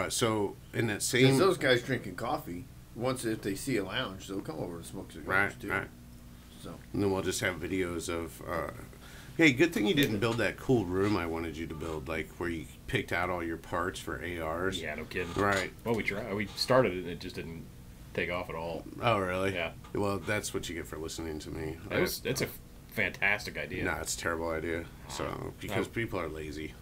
So in that Because same... those guys drinking coffee, if they see a lounge, they'll come over and smoke cigars too. Right. So And then we'll just have videos of... hey, good thing you didn't build that cool room I wanted you to build, like where you picked out all your parts for ARs. Yeah, no kidding. Right. Well, we tried. We started it and it just didn't take off at all. Oh, really? Yeah. Well, that's what you get for listening to me. It's a fantastic idea. Nah, it's a terrible idea. So, because people are lazy.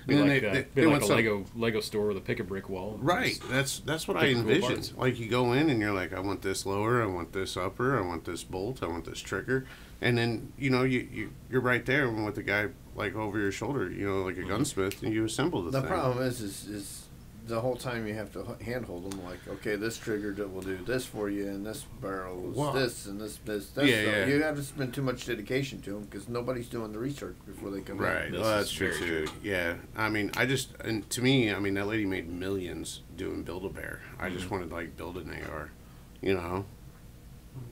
Be And like, then be like want a Lego store with a pick a brick wall. Right. That's what I pick cool envision. parts. Like you go in and you're like, I want this lower, I want this upper, I want this bolt, I want this trigger, and then you're right there with the guy like over your shoulder, like a gunsmith, and you assemble the the thing. problem is the whole time you have to handhold them. Like, okay, this trigger will do this for you, and this barrel is Well, this, and this. yeah, So yeah. you have to spend too much dedication to them because nobody's doing the research before they come Right. in. This Well, is that's true very too. true. Yeah. I mean, to me, that lady made millions doing Build-A-Bear. I just wanted to like build an AR.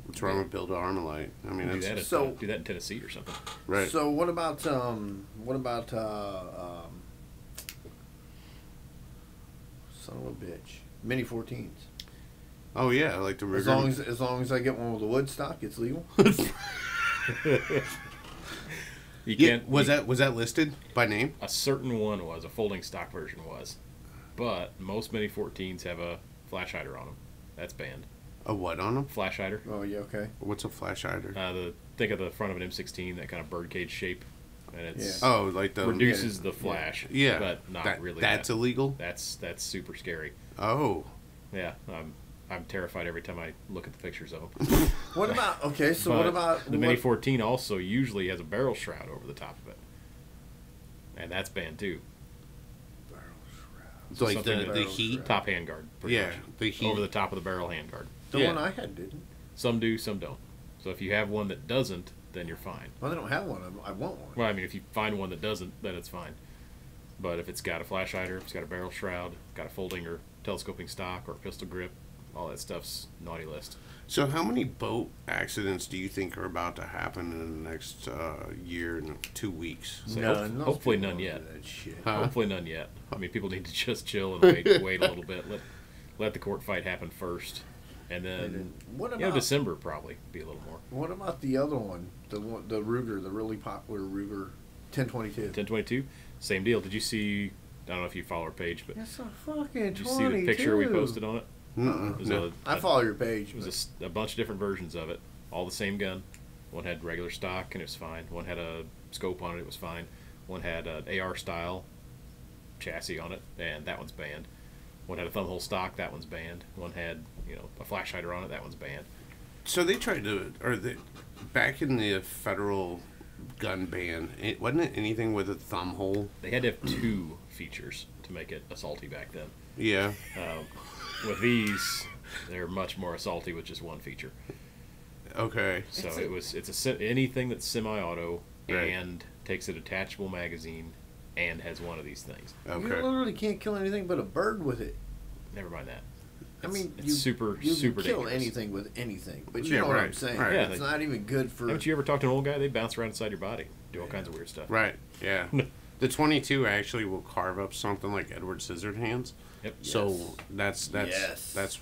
What's wrong with Build a Armalite? I mean, Do that's that, do that in Tennessee or something. right. So what about son of a bitch, mini 14s? Oh yeah, like the As rigor. long as I get one with a wood stock, it's legal. You Yeah, can't. was that listed by name? A certain one was, a folding stock version was, but most Mini 14s have a flash hider on them. That's banned. A what on them? Flash hider. Oh yeah, okay. What's a flash hider? Think of the front of an M16, that kind of birdcage shape, and it's Yeah. Oh, like the reduces the flash. Yeah, but not really. That's illegal. That's super scary. Oh, Yeah, I'm terrified every time I look at the pictures of them. What about so But what about the Mini 14? Also, usually has a barrel shroud over the top of it, and that's banned too. so like something the that- barrel heat. shroud. Top handguard. pretty Yeah, much. the heat. over the top of the barrel handguard. The Yeah. one I had didn't. Some do, some don't. So if you have one that doesn't, then you're fine. Well, they don't have one. I want one. Well, I mean, if you find one that doesn't, then it's fine. But if it's got a flash hider, if it's got a barrel shroud, got a folding or telescoping stock or pistol grip, all that stuff's naughty list. So how many boat accidents do you think are about to happen in the next year and 2 weeks? So None. Those hopefully people none don't yet. do that shit. Huh? Hopefully none yet. I mean, people need to just chill and wait a little bit. Let the court fight happen first, and then What about December probably be a little more. what about the other one? The Ruger, the really popular Ruger 1022. 1022, same deal. Did you see? I don't know if you follow our page, but That's a fucking did you see the picture we posted on it? Mm-mm, It was no. I follow your page. It was a bunch of different versions of it, all the same gun. One had regular stock and it was fine. One had a scope on it, it was fine. One had an AR style chassis on it, and that one's banned. One had a thumb hole stock, that one's banned. One had, a flash hider on it, that one's banned. So they tried to, back in the federal gun ban, wasn't it anything with a thumb hole? They had to have 2 features to make it assaulty back then. Yeah. With these, they're much more assaulty with just 1 feature. Okay. So it's anything that's semi-auto Right. and takes a detachable magazine and has one of these things. You Okay. literally can't kill anything but a bird with it. Never mind that. I mean, It's super you super can kill dangerous. anything with anything, but you Yeah, know what I'm right, saying. right. Yeah, It's not even good for. Haven't you ever talked to an old guy? They bounce around inside your body, do all kinds of weird stuff. Right. Yeah. The 22 actually will carve up something like Edward Scissorhands. Yep. So that's Yes. that's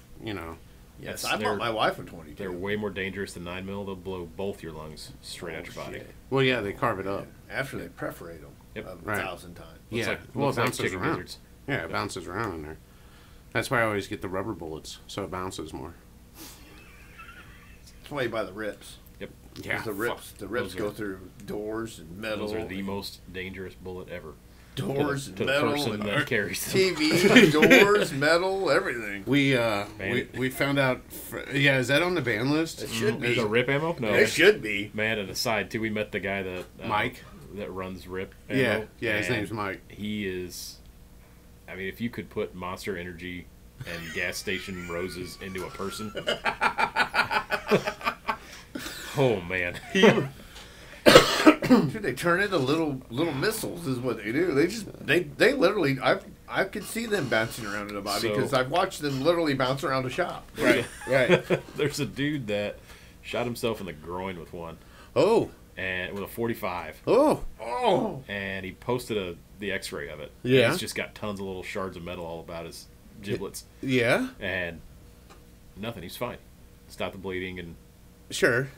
Yes, That's- I they're- bought my wife a 22. They're way more dangerous than 9mm. They'll blow both your lungs straight out your body. Shit. well, yeah, they carve it up. After they perforate them Yep. 1,000 times. Looks Yeah. like, Well, looks it like bounces chicken around. gizzards. Yeah, it bounces around in there. That's why I always get the rubber bullets, so it bounces more. That's why you buy the rips. Yep. Yeah. 'Cause the rips Those go are- through doors and metal. Those are the and most dangerous bullet ever. doors to and the metal person and that carries them. TV, doors, metal, everything. We found out. Yeah, is that on the ban list? It should be. There's a rip ammo? No. It should be. Man, and aside too, we met the guy that Mike? that runs Rip ammo. Yeah, yeah. His and name's Mike. He is. I mean, if you could put Monster Energy and gas station roses into a person. Oh man. Dude, they turn into little missiles is what they do. They literally I could see them bouncing around in a body So- because I've watched them literally bounce around a shop. Right. Right. There's a dude that shot himself in the groin with one, Oh. and with a 45, Oh. Oh, and he posted the X-ray of it. Yeah. And it's just got tons of little shards of metal all about his giblets, Yeah. and nothing. He's fine. Stopped the bleeding, and Sure.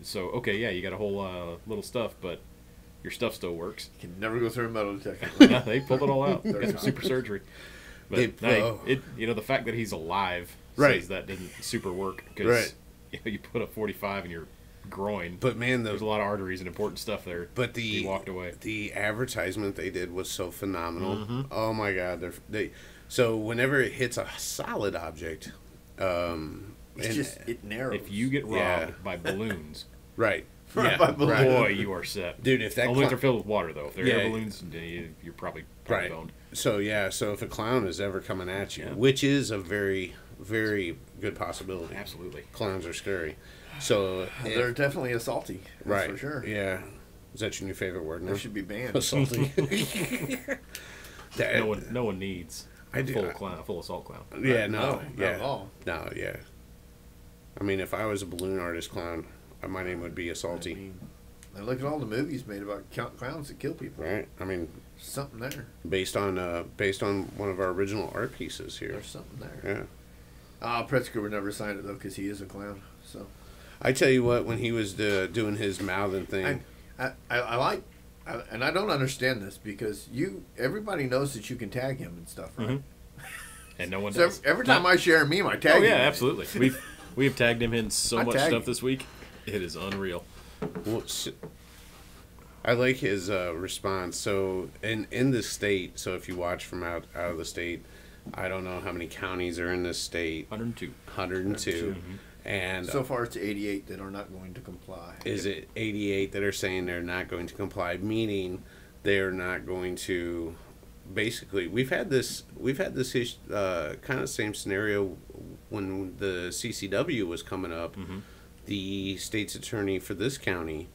so okay, yeah, you got a whole little stuff, but your stuff still works. can never go through a metal detector. Yeah, they pulled it all out. Got some super surgery. But the fact that he's alive Right. says that didn't super work because Right. you put a 45 in your groin. But man, There's a lot of arteries and important stuff there. But he walked away. The advertisement they did was so phenomenal. Mm-hmm. Oh my God! So whenever it hits a solid object, It narrows. If you get robbed Yeah. by balloons, right? Right, by balloons. right. boy, you are set. Dude, if that balloons clown- are filled with water though. If they're Yeah. air balloons, you're probably Right. boned. So if a clown is ever coming at you, Yeah. which is a very, very good possibility. Absolutely. Clowns are scary. So They're definitely assaulty. That's right for sure. Yeah. Is that your new favorite word now? They should be banned. Assaulting. That- No one needs I a do- full assault clown. Yeah, No, no, not yeah, at all. no, yeah. I mean, if I was a balloon artist clown, my name would be I Assaulty, mean, and look at all the movies made about clowns that kill people. right? I mean, Something there. based on one of our original art pieces here. There's something there. Yeah, Pritzker would never sign it though because he is a clown. So I tell you what, when he was doing his mouthing thing, I like, and I don't understand this because everybody knows that you can tag him and stuff, right? And no one So does. every time I share a meme, I tag Oh him. yeah, in it. absolutely. We have tagged him in so I much tag stuff him. this week. It is unreal. well, I like his response. So in the state, so if you watch from out of the state, I don't know how many counties are in this state. 102. 102. And So far, it's 88 that are not going to comply. is it 88 that are saying they're not going to comply, meaning they're not going to basically we've had this kind of same scenario when the CCW was coming up. The state's attorney for this county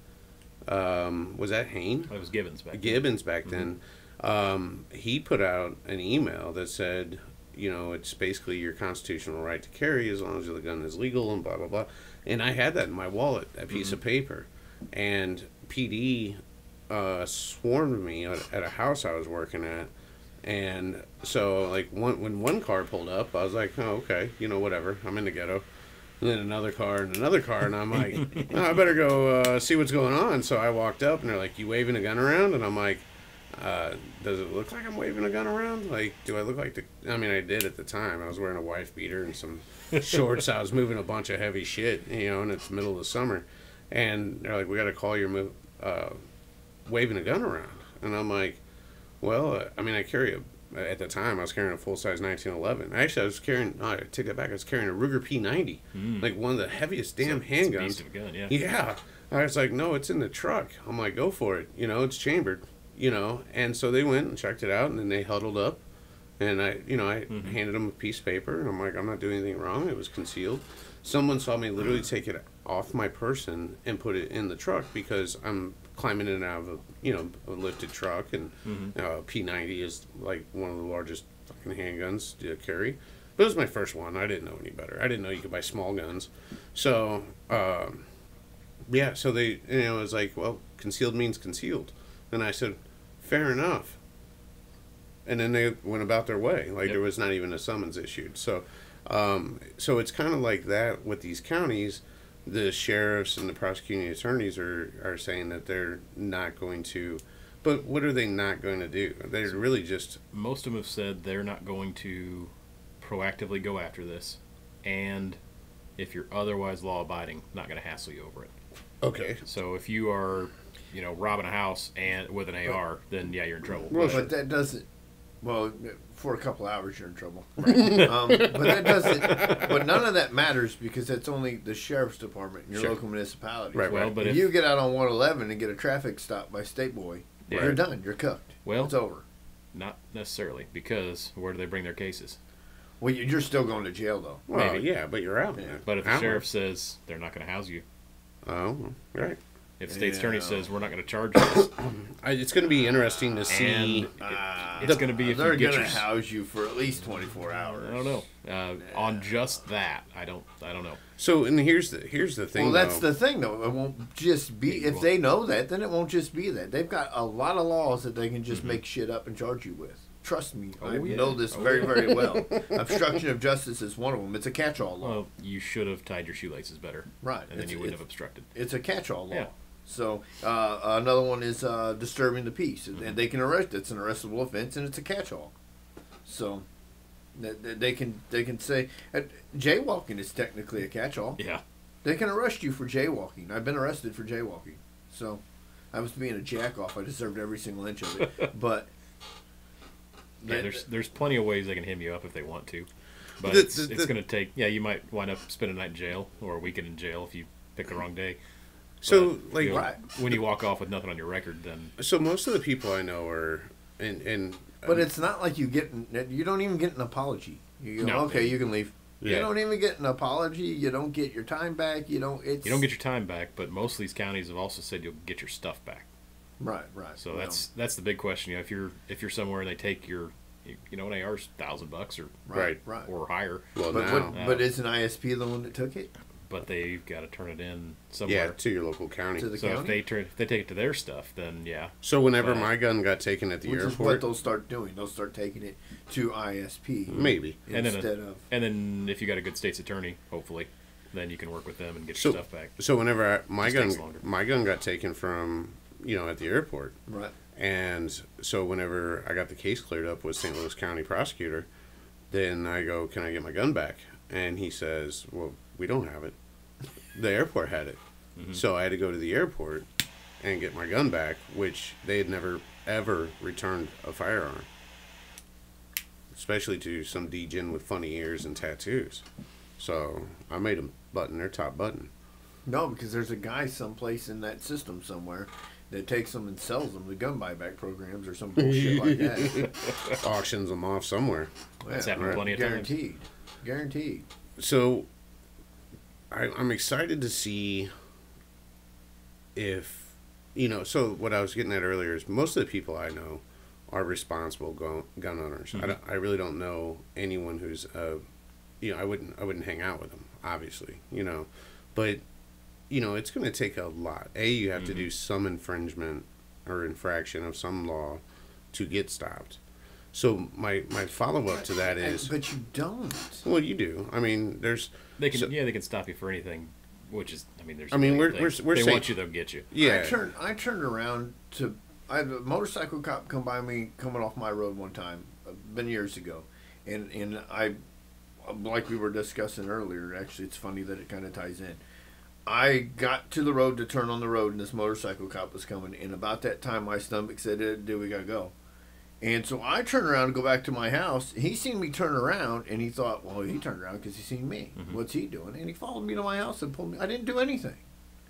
was that Hain? That was Gibbons back then. Gibbons back then. He put out an email that said, it's basically your constitutional right to carry as long as the gun is legal and blah, blah, blah. And I had that in my wallet, that piece of paper. And PD swarmed me at a house I was working at. And so, like, when one car pulled up, I was like, oh, okay, whatever. I'm in the ghetto. And then another car, and I'm like, oh, I better go see what's going on. So I walked up, and they're like, you waving a gun around? And I'm like, does it look like I'm waving a gun around? Like, do I look like I mean, I did at the time. I was wearing a wife beater and some shorts. I was moving a bunch of heavy shit, and it's the middle of the summer. And they're like, we got to call your waving a gun around. And I'm like, well, I mean, I carry at the time I was carrying a full size 1911. Actually, I was carrying. No, I take that back. I was carrying a Ruger P90, like one of the heaviest damn handguns. It's a beast of a gun, yeah. Yeah. I was like, no, it's in the truck. I'm like, go for it. You know, it's chambered. You know, and so they went and checked it out, and then they huddled up, and I handed them a piece of paper, and I'm like, I'm not doing anything wrong. It was concealed. Someone saw me literally take it off my person and put it in the truck because I'm climbing in and out of a lifted truck, and P90 is like one of the largest fucking handguns to carry. But it was my first one. I didn't know any better. I didn't know you could buy small guns. So, yeah, so they, it was like, well, concealed means concealed. And I said, fair enough. And then they went about their way. Like, there was not even a summons issued. So, so it's kind of like that with these counties. The sheriffs and the prosecuting attorneys are saying that they're not going to, but what are they not going to do? They're really just... Most of them have said they're not going to proactively go after this, and if you're otherwise law-abiding, not going to hassle you over it. Okay. So if you are, robbing a house and with an AR, then yeah, you're in trouble. Well, but that doesn't... Well, for a couple hours you're in trouble. But that doesn't. But none of that matters because that's only the sheriff's department in your local municipality. Right. Well, but if you get out on 111 and get a traffic stop by State Boy, you're done. You're cooked. Well, it's over. Not necessarily, because where do they bring their cases? Well, you're still going to jail though. Well, maybe. yeah, but you're out. Yeah. But if the sheriff says they're not going to house you, right. If the state's attorney says we're not going to charge you, it's going to be interesting to see. It's going to be if they're you get going to house you for at least 24 hours. I don't know. On just that, I don't know. So, and here's the thing. Well, that's the thing, though. It won't just be if they know that. Then it won't just be that. They've got a lot of laws that they can just make shit up and charge you with. Trust me, I know this very, very well. Obstruction of justice is one of them. It's a catch-all law. Well, you should have tied your shoelaces better, right? And then you wouldn't have obstructed. It's a catch-all law. Yeah. So another one is disturbing the peace, and they can arrest. It's an arrestable offense, and it's a catch-all. So they can say jaywalking is technically a catch-all. Yeah. They can arrest you for jaywalking. I've been arrested for jaywalking. So I was being a jack-off. I deserved every single inch of it. But yeah, there's plenty of ways they can hem you up if they want to. But it's going to take. Yeah, you might wind up spending a night in jail or a weekend in jail if you pick the wrong day. So, but, when you walk off with nothing on your record, then... So most of the people I know are... But it's not like you don't even get an apology. You go, okay, you can leave. Yeah. You don't even get an apology. You don't get your time back. You don't get your time back, but most of these counties have also said you'll get your stuff back. Right. So that's the big question. If you're somewhere and they take your... an AR's $1,000 or... Right. Or higher. Well, but isn't ISP the one that took it? But they've got to turn it in somewhere. Yeah, to your local county. To the county? county? If they take it to their stuff, then yeah. So whenever my gun got taken at the airport... Which is what they'll start doing. They'll start taking it to ISP. Maybe. And then if you got a good state's attorney, hopefully, then you can work with them and get your stuff back. So whenever my gun got taken from, at the airport. Right. And so whenever I got the case cleared up with St. Louis County prosecutor, then I go, can I get my gun back? And he says, well, we don't have it. The airport had it. Mm-hmm. So I had to go to the airport and get my gun back, which they had never, ever returned a firearm. Especially to some degen with funny ears and tattoos. So I made them button their top button. No, because there's a guy someplace in that system somewhere that takes them and sells them to gun buyback programs or some bullshit like that. Auctions them off somewhere. That's happened plenty of times. Guaranteed. So I'm excited to see if, so what I was getting at earlier is most of the people I know are responsible gun owners. Mm-hmm. I really don't know anyone who's, I wouldn't hang out with them, obviously, but, it's going to take a lot. You have to do some infringement or infraction of some law to get stopped. So my follow-up to that is... But you don't. Well, you do. I mean, there's... They can stop you for anything, which is... I mean, there's... we're they saying, want you, they'll get you. Yeah. I turned around to... I had a motorcycle cop come by me coming off my road one time, been years ago, and I, like we were discussing earlier, actually it's funny that it kind of ties in. I got to the road to turn on the road, and this motorcycle cop was coming, and about that time my stomach said, dude, we gotta go. And so I turned around to go back to my house. He seen me turn around, and he thought, well, he turned around because he seen me. What's he doing? And he followed me to my house and pulled me. I didn't do anything.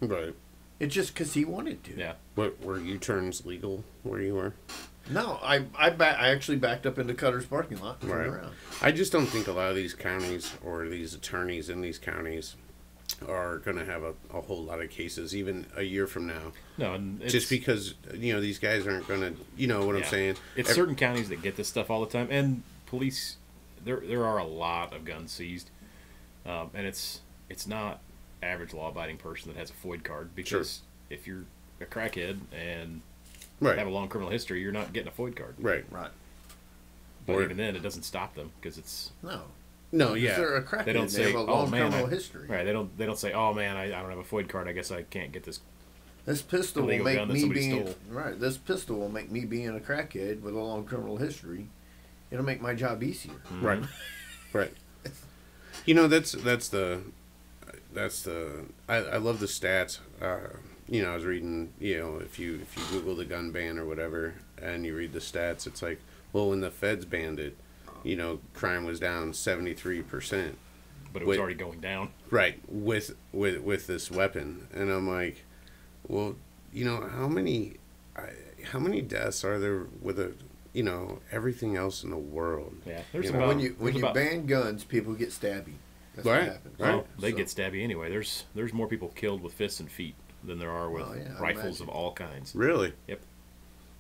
Right. It's just because he wanted to. Yeah. What were U-turns legal where you were? No, I actually backed up into Cutter's parking lot and turned around. I just don't think a lot of these counties or these attorneys in these counties are going to have a whole lot of cases even a year from now. No, and just because these guys aren't going to, you know what I'm saying? It's certain counties that get this stuff all the time, and police. There are a lot of guns seized, and it's not average law-abiding person that has a FOID card, because if you're a crackhead and have a long criminal history, you're not getting a FOID card. Right. But even then, it doesn't stop them because it's no, yeah. They're a crackhead. They don't say, they have a long "Oh man, criminal history." Right? They don't say, "Oh man, I don't have a FOID card. I guess I can't get this." This pistol will illegal make gun that me somebody being stole. right. This pistol will make me being a crackhead with a long criminal history. It'll make my job easier. Right. Right. You know, that's the I love the stats. I was reading, if you Google the gun ban or whatever and you read the stats, it's like, well, when the feds banned it, crime was down 73%. But it was already going down. Right, with this weapon. And I'm like, well, how many deaths are there with everything else in the world? Yeah. When you ban guns, people get stabby. That's what happens. Right. Well, they get stabby anyway. There's more people killed with fists and feet than there are with rifles of all kinds. Really? Yep.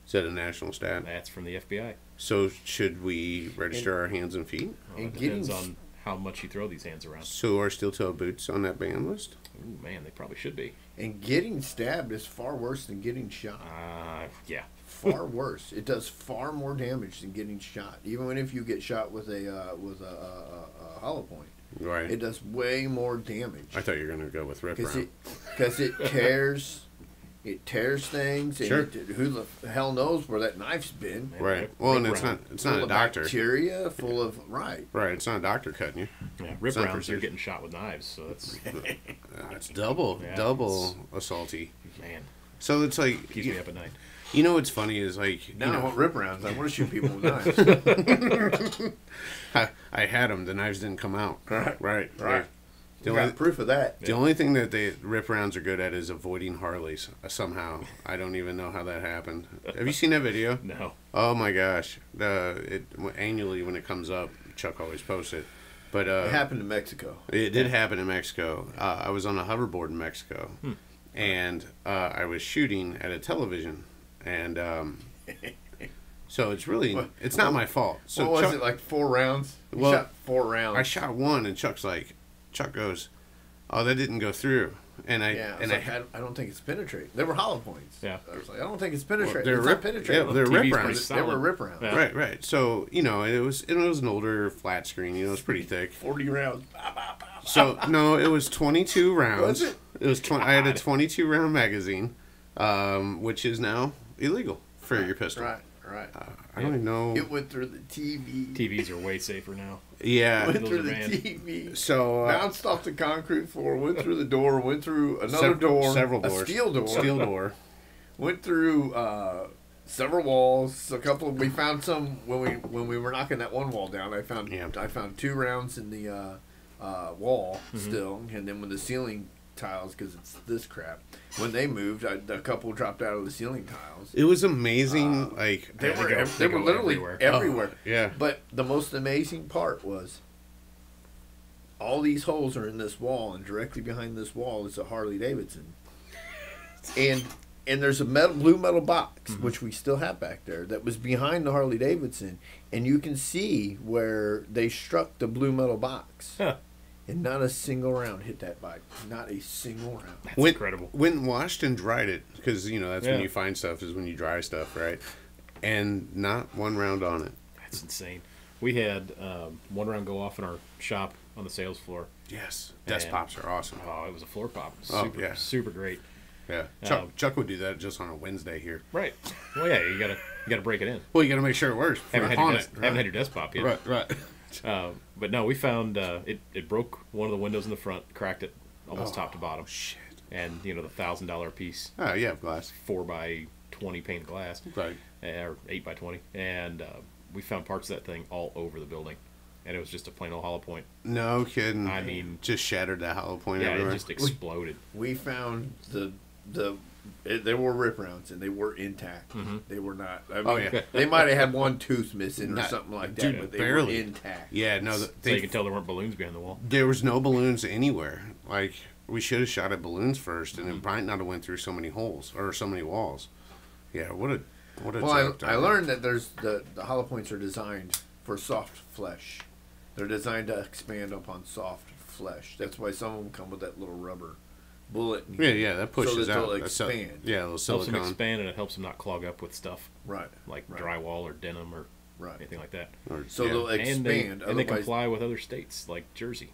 Is that a national stat? That's from the FBI. So should we register our hands and feet? Well, it depends on how much you throw these hands around. So are steel-toe boots on that ban list? Ooh, man, they probably should be. And getting stabbed is far worse than getting shot. Yeah. Far worse. It does far more damage than getting shot. Even if you get shot with a hollow point. Right. It does way more damage. I thought you were going to go with rip round. Because it tears. It tears things. And Sure. who the hell knows where that knife's been? Right. Well, and it's not a doctor. Bacteria, full of Right. It's not a doctor cutting you. Yeah. Rip rounds, you're getting shot with knives, so that's it's double assaulty. Man. So it's like Keeps me up at night. You know what's funny is like now I want rip rounds. I want to shoot people with knives. I had them. The knives didn't come out. Right. You got proof of that. The only thing that the rip rounds are good at is avoiding Harleys somehow. I don't even know how that happened. Have you seen that video? No. Oh my gosh! Annually when it comes up, Chuck always posts it. But it happened in Mexico. It did happen in Mexico. I was on a hoverboard in Mexico, and I was shooting at a television, and so it's not my fault. So what was Chuck, it, like 4 rounds? You well, shot 4 rounds. I shot one, and Chuck goes, "Oh, that didn't go through." And I don't think it's penetrating. They were hollow points. Yeah. I was like, I don't think it's penetrating. They're it's not penetrating. Yeah, they're TV's rip pretty rounds. They were rip rounds. Yeah. Right. So it was an older flat screen. It was pretty thick. 40 rounds. So no, it was 22 rounds. Was it? It was I had a 22 round magazine, which is now illegal for your pistol. Right. I don't even know. It went through the TV. TVs are way safer now. Yeah. Went through Those the are banned. TV. So Bounced off the concrete floor. Went through the door. Went through another door. several A doors. steel door. Steel door. Went through several walls. A couple. We found some when we were knocking that one wall down. I found 2 rounds in the wall still, and then when the ceiling tiles, because it's this crap, when they moved, a couple dropped out of the ceiling tiles. It was amazing. They They were literally everywhere. Yeah. But the most amazing part was all these holes are in this wall, and directly behind this wall is a Harley Davidson. And there's a blue metal box, which we still have back there, that was behind the Harley Davidson, and you can see where they struck the blue metal box. Huh. And not a single round hit that bike. Not a single round. That's incredible. Went and washed and dried it, because that's when you find stuff, is when you dry stuff, right? And not one round on it. That's insane. We had 1 round go off in our shop on the sales floor. Yes. Desk pops are awesome. Oh, it was a floor pop. Super great. Yeah. Chuck would do that just on a Wednesday here. Right. Well, yeah, you gotta break it in. Well, you got to make sure it works. Haven't had your desk pop yet. Right. But no, we found it broke one of the windows in the front, cracked it almost top to bottom. Shit. And the $1,000 piece. Oh, yeah, glass. 4x12 20 pane of glass, Right. or 8 by 20, and we found parts of that thing all over the building, and it was just a plain old hollow point. No kidding. I mean, just shattered that hollow point yeah, everywhere. it just exploded. We found there were rip rounds and they were intact. Mm-hmm. They were not. I mean, Oh, yeah. They might have had one tooth missing or Not- something like that, dude, but they barely. were intact. Yeah, no. So you can tell there weren't balloons behind the wall. There was no balloons anywhere. Like, we should have shot at balloons first, and it might not have went through so many holes or so many walls. Yeah, what a Well, joke. I learned that there's the hollow points are designed for soft flesh. They're designed to expand upon soft flesh. That's why some of them come with that little rubber bullet. Yeah, that pushes that out. they'll That's expand. yeah, a little Helps them silicone. expand, and it helps them not clog up with stuff Right. like Right. drywall or denim or Right. anything like that. Or- So yeah. they'll And expand. and they otherwise, comply with other states like Jersey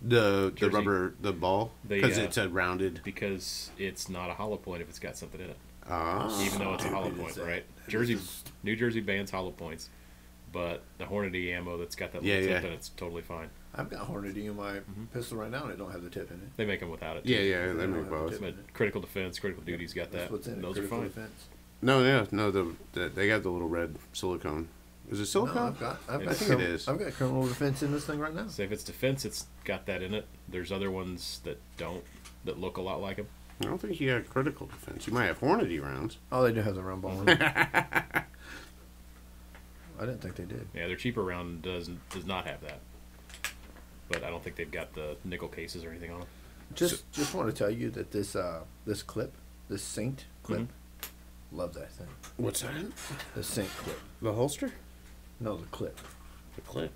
the Jersey. rubber, the ball, They, because uh, it's a rounded. because it's not a hollow point if it's got something in it. Ah, Even though it's a hollow Stupid point, is that? right? That Jersey, is New Jersey bans hollow points, but the Hornady ammo that's got that Yeah, little tip yeah. in it's totally fine. I've got Hornady in my pistol right now, and it don't have the tip in it. They make them without it. yeah, too. yeah, they don't make have both. tip. But critical defense, critical duty's got That's that. what's in it. Those are critical fine. defense. No, they got the little red silicone. Is it No, silicone? I've I got think it is. I've got criminal defense in this thing right now. So if it's defense, it's got that in it. There's other ones that don't, that look a lot like them. I don't think you got critical defense. You might have Hornady rounds. Oh, they do have the round ball. I didn't think they did. Yeah, their cheaper round does not have that. But I don't think they've got the nickel cases or anything on them. Just want to tell you that this clip, this Saint clip, love that thing. What's that? The Saint clip. The holster? No, the clip. The clip.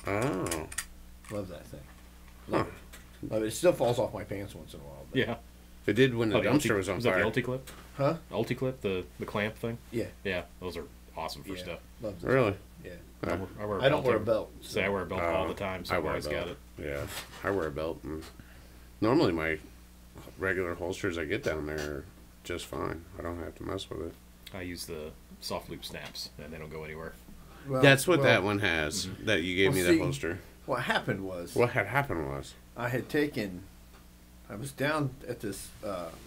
Oh. Love that thing. Love it. Love it. It still falls off my pants once in a while. But Yeah. It did when the Oh, dumpster was on was that fire. the Ulti clip? Huh? Ulti clip, the clamp thing? Yeah. Yeah, those are awesome for Yeah. stuff. Love this. Really? Yeah. I wear a I don't belt wear a every- belt. Say I wear a belt all the time, so I I've wear a always got belt. it. Yeah, I wear a belt. And normally my regular holsters I get down there are just fine. I don't have to mess with it. I use the soft loop snaps, and they don't go anywhere. Well, That's what well, that one has. That you gave Well, me see, that holster. What happened was What had happened was. I was down at this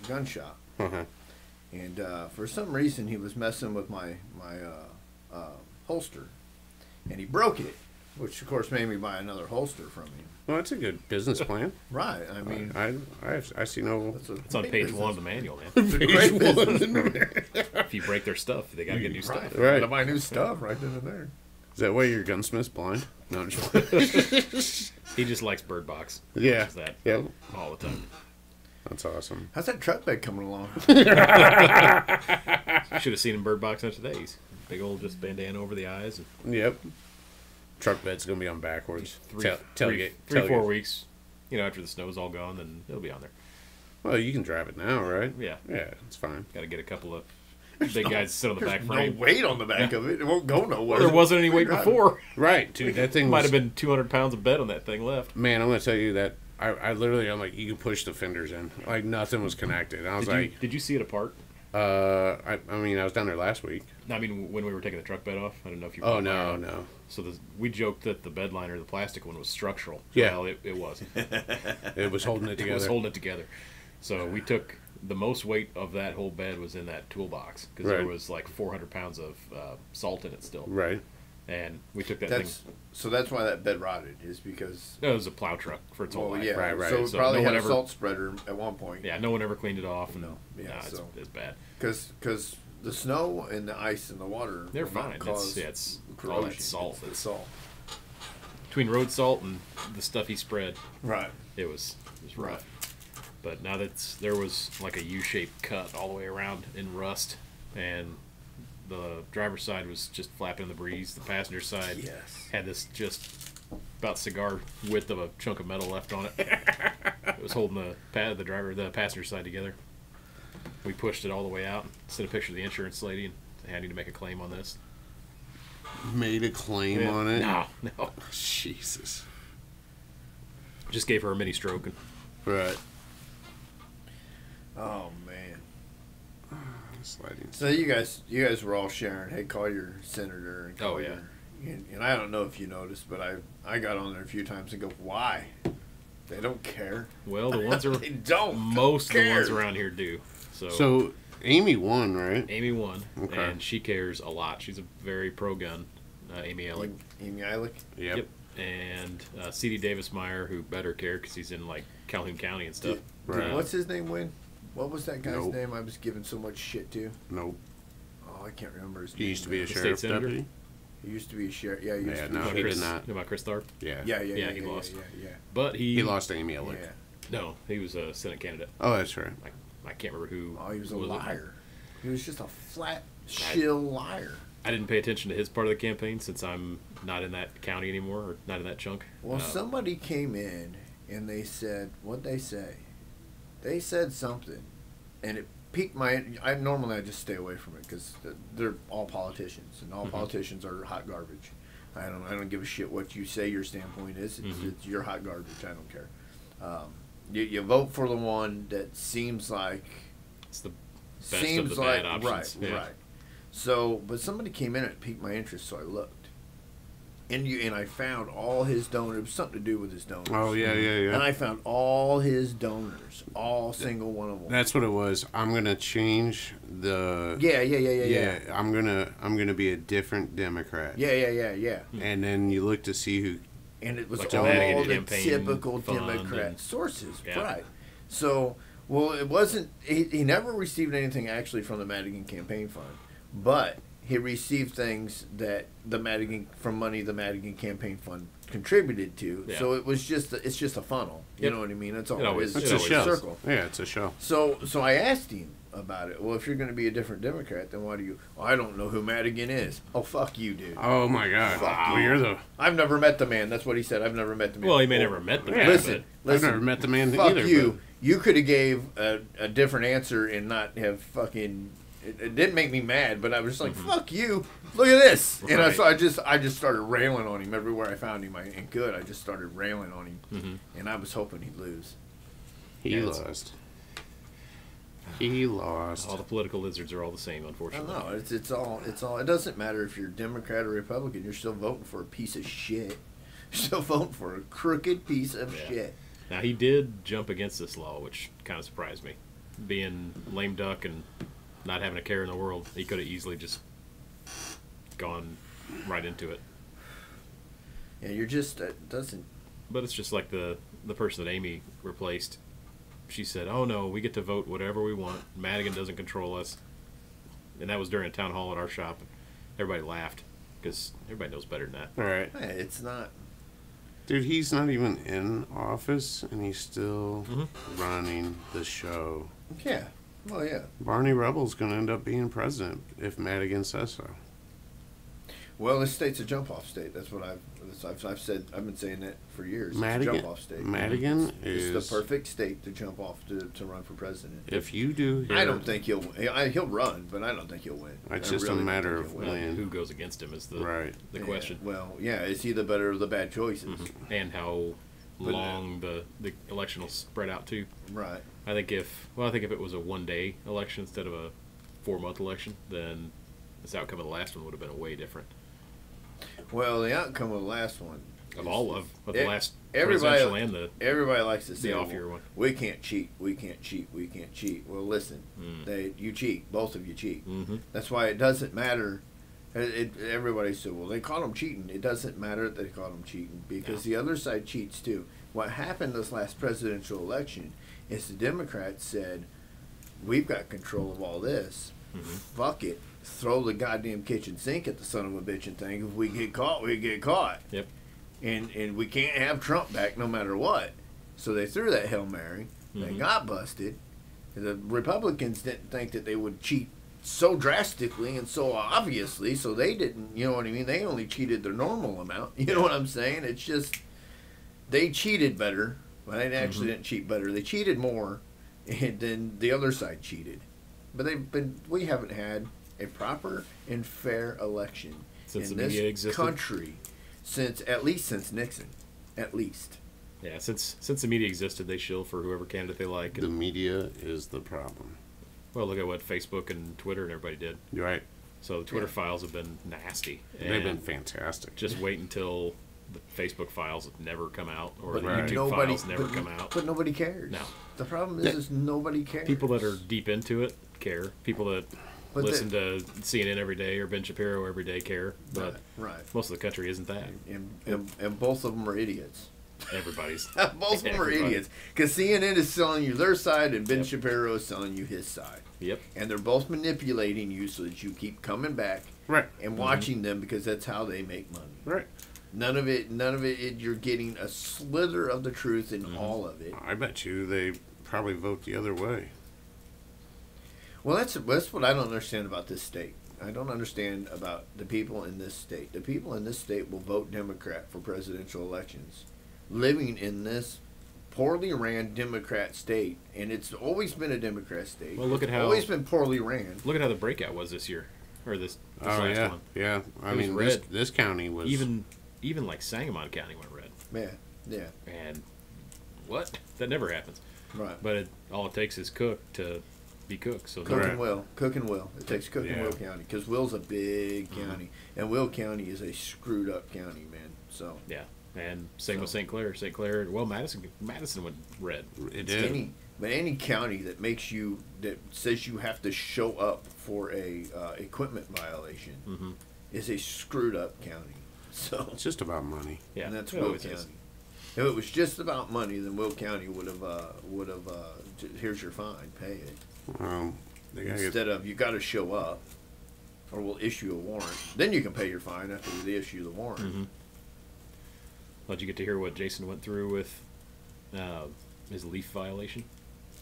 gun shop, Uh-huh. and for some reason he was messing with my holster, and he broke it, which of course made me buy another holster from him. Well, that's a good business plan. Right. I mean, I see no. that's a It's on big page business. 1 of the manual, man. It's a great business. If you break their stuff, they gotta get new stuff. Right. Right. To buy new stuff right then and there. Is that why your gunsmith's blind? No, I'm just He just likes Bird Box. Yeah. Watches that Yeah. all the time. That's awesome. How's that truck bed coming along? Should have seen him Bird Box on today's. Big old just bandana over the eyes. And Yep. Truck bed's gonna be on backwards. Tailgate. 3-4 tailgate. weeks. You know, after the snow's all gone, then it'll be on there. Well, you can drive it now, right? Yeah. Yeah, it's fine. Got to get a couple of big guys to sit on the back There's no frame. weight on the back of it. It won't go nowhere. There wasn't any weight before. Right, dude. That thing Might was, have been 200 pounds of bed on that thing left. Man, I'm gonna tell you that I literally, I'm like, you can push the fenders in. Like nothing was connected. I was Did you see it apart? I mean, I was down there last week. I mean, when we were taking the truck bed off, I don't know if you. Oh no, no. So we joked that the bed liner, the plastic one, was structural. Yeah. Well, it wasn't. It was holding it It together. was holding it together. So we took the most weight of that whole bed was in that toolbox because Right. there was like 400 pounds of salt in it still. Right. And we took that That's thing. so. That's why that bed rotted. Is because It was a plow truck for its whole well, life. yeah. Right. So it So probably no had one a ever- salt spreader at one point. Yeah, no one ever cleaned it off. And No. Yeah, nah, so- it's bad. Because the snow and the ice and the water They're will not fine. cause It's all corrosion. that salt. It's the salt. Between road salt and the stuff he spread, Right. it was rough. But now there was like a U-shaped cut all the way around in rust, and the driver's side was just flapping in the breeze. The passenger side Yes. had this just about cigar width of a chunk of metal left on it. It was holding the passenger side together. We pushed it all the way out and sent a picture to the insurance lady and said, I need to make a claim on this. Made a claim Yeah. on it. No. Jesus. Just gave her a mini stroke. And Right. Oh man. Sliding. So you guys were all sharing. Hey, call your senator. And call Oh, yeah. And I don't know if you noticed, but I got on there a few times and go, why? They don't care. well, the ones They don't. most of the ones care. around here do. So So, Amy won, right? Amy won, Okay. and she cares a lot. She's a very pro-gun, Amy Ellick. Amy Eilick. Yep. And C.D. Davis Meyer, who better care because he's in like Calhoun County and stuff. Right. What's his name? What was that guy's Nope. name? I was giving so much shit to. Nope. Oh, I can't remember his name. He used to be a The state sheriff senator? deputy. He used to be a sheriff. Yeah, he used Yeah, to no, be. he Chris, did not. You know about Chris Tharp? Yeah. Yeah, he lost. Yeah. But He lost to Amy Ellick. Yeah. No, he was a Senate candidate. Oh, that's right. I can't remember who. Oh, he was a it. liar. He was just a flat shill liar. I didn't pay attention to his part of the campaign since I'm not in that county anymore, or not in that chunk. Well, somebody came in and they said, what'd they say? They said something, and it piqued my. I just stay away from it because they're all politicians, and all politicians are hot garbage. I don't give a shit what you say your standpoint is. It's your hot garbage. I don't care. You vote for the one that seems like It's the best of the bad options. right, Yeah. right. So, but somebody came in and it piqued my interest, so I looked, and I found all his donors. It was something to do with his donors. Oh, yeah. And I found all his donors, all single one of them. That's what it was. I'm gonna change the. Yeah. I'm gonna be a different Democrat. Yeah. And then you look to see who. And it was Like all Madigan the campaign typical fund Democrat and- sources, Yeah. right? So, well, it wasn't. He never received anything actually from the Madigan campaign fund, but he received things that the Madigan campaign fund contributed to. Yeah. So it was it's just a funnel. You Yep. know what I mean? That's all It always- it is. It's it a always show. Circle. Yeah, it's a show. So I asked him about it. Well, if you're going to be a different Democrat, then why do you? Well, I don't know who Madigan is. Oh, fuck you, dude. Oh my God! Fuck Well, you. you're the. I've never met the man. That's what he said. I've never met the man. Well, he may never met the man. Listen, I've never met the man fuck either. you. You could have gave a different answer and not have fucking. It didn't make me mad, but I was like, "Fuck you! Look at this!" And Right. so I just started railing on him everywhere I found him. And good, I just started railing on him, and I was hoping he'd lose. He Yeah, it's- lost. He lost. All the political lizards are all the same, I unfortunately. don't know. It's all. It doesn't matter if you're Democrat or Republican. You're still voting for a piece of shit. You're still voting for a crooked piece of Yeah. shit. Now, he did jump against this law, which kind of surprised me. Being lame duck and not having a care in the world, he could have easily just gone right into it. Yeah, you're just it doesn't. But it's just like the person that Amy replaced. She said, "Oh no, we get to vote whatever we want. Madigan doesn't control us." And that was during a town hall at our shop. Everybody laughed because everybody knows better than that. All right, Hey, it's not. dude. He's not even in office, and he's still Mm-hmm. running the show. Yeah. Well, yeah. Barney Rubble's gonna end up being president if Madigan says so. Well, this state's a jump-off state. That's what I've said. I've been saying that for years. It's a Madigan, jump-off state. Madigan It's is the perfect state to jump off to run for president. If you do, hear, I don't think he'll run, but I don't think he'll win. It's I just a really don't matter think of he'll win. when. Who goes against him is the Right. the Yeah, question. Well, yeah, is he the better of the bad choices? And how But, long the election will spread out to. Right. I think if it was a 1-day election instead of a 4-month election, then this outcome of the last one would have been way different. Well, the outcome of the last one. Of all of the e- last everybody- presidential and the Everybody likes to say, off-year one. we can't cheat, we can't cheat, we can't cheat. Well, listen, you cheat. Both of you cheat. Mhm. That's why it doesn't matter. Everybody said, well, they caught them cheating. It doesn't matter that they caught them cheating because the other side cheats too. What happened this last presidential election is the Democrats said, we've got control of all this. Fuck it. Throw the goddamn kitchen sink at the son of a bitch and think if we get caught, we get caught. Yep. And we can't have Trump back no matter what. So they threw that Hail Mary. They got busted. The Republicans didn't think that they would cheat so drastically and so obviously, so they didn't, you know what I mean? They only cheated their normal amount. You know what I'm saying? It's just, they cheated better. Well, they actually didn't cheat better. They cheated more than the other side cheated. But we haven't had a proper and fair election Since in the media this existed? country at least since Nixon. At least. Yeah, since the media existed, they shill for whoever candidate they like. The media is the problem. Well, look at what Facebook and Twitter and everybody did. You're right. So the Twitter Yeah. files have been nasty. They've been And fantastic. just wait until the Facebook files that never come out, or But the Right. YouTube files never come out. But nobody cares. No. The problem is nobody cares. People that are deep into it care. People that But listen to CNN every day or Ben Shapiro every day care. But right. most of the country isn't that. And both of them are idiots. Everybody's. Both of them are Everybody. idiots. Because CNN is selling you their side and Ben Shapiro is selling you his side. Yep. And they're both manipulating you so that you keep coming back Right. and watching them because that's how they make money. Right. None of it, you're getting a slither of the truth in all of it. I bet you they probably vote the other way. Well, that's what I don't understand about this state. I don't understand about the people in this state. The people in this state will vote Democrat for presidential elections, living in this poorly ran Democrat state, and it's always been a Democrat state. Well, look at how always been poorly ran. Look at how the breakout was this year, or this Oh last yeah, one. yeah. I It was mean, red. this county was Even like Sangamon County went red, Yeah, and what? That never happens. right. But all it takes is Cook to be Cook. So Cook Right. and Will. Cook and Will. It takes Cook and Yeah. Will County because Will's a big county, and Will County is a screwed up county, man. So yeah, and same with So- St. Clair. St. Clair. Well, Madison went red. it did. any county that says you have to show up for a equipment violation Mm-hmm. is a screwed up county. So It's just about money. Yeah, and that's it Will always County. is. If it was just about money, then Will County would have here's your fine, pay it. They gotta get, Instead of you got to show up, or we'll issue a warrant. Then you can pay your fine after they issue the warrant. Mm-hmm. Did you get to hear what Jason went through with his leaf violation?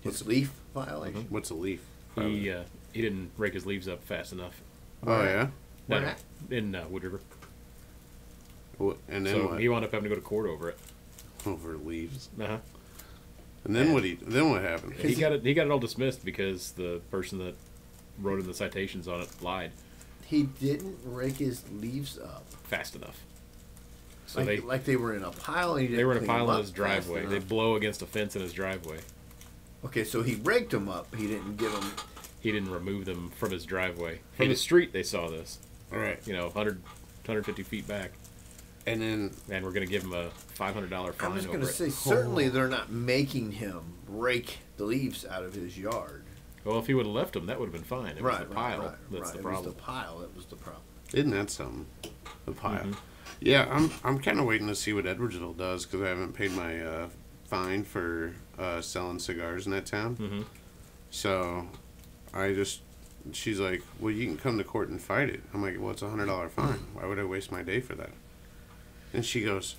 It's leaf violation. what's a leaf? He didn't rake his leaves up fast enough. Oh yeah. Where No, at? in Wood River. And then So what? he wound up having to go to court over it. Over leaves. Uh-huh. And then what happened? He got it all dismissed because the person that wrote in the citations on it lied He didn't rake his leaves up. fast enough. So Like they were in a pile. And he they were in a didn't clean pile them in up his driveway. fast They enough. blow against a fence in his driveway. Okay, so he raked them up. He didn't get them. He didn't remove them from his driveway. From the street, they saw this. All right. 150 feet back. And then And we're going to give him a $500 fine I was over going to it. say, certainly they're not making him rake the leaves out of his yard. Well, if he would have left them, that would have been fine. It was Right, the pile right. that's the It problem. was the pile that was the problem. isn't that something? The pile. Mhm. Yeah, I'm kind of waiting to see what Edwardsville does because I haven't paid my fine for selling cigars in that town. Mm-hmm. So she's like, well, you can come to court and fight it. I'm like, well, it's $100 fine. Why would I waste my day for that? And she goes,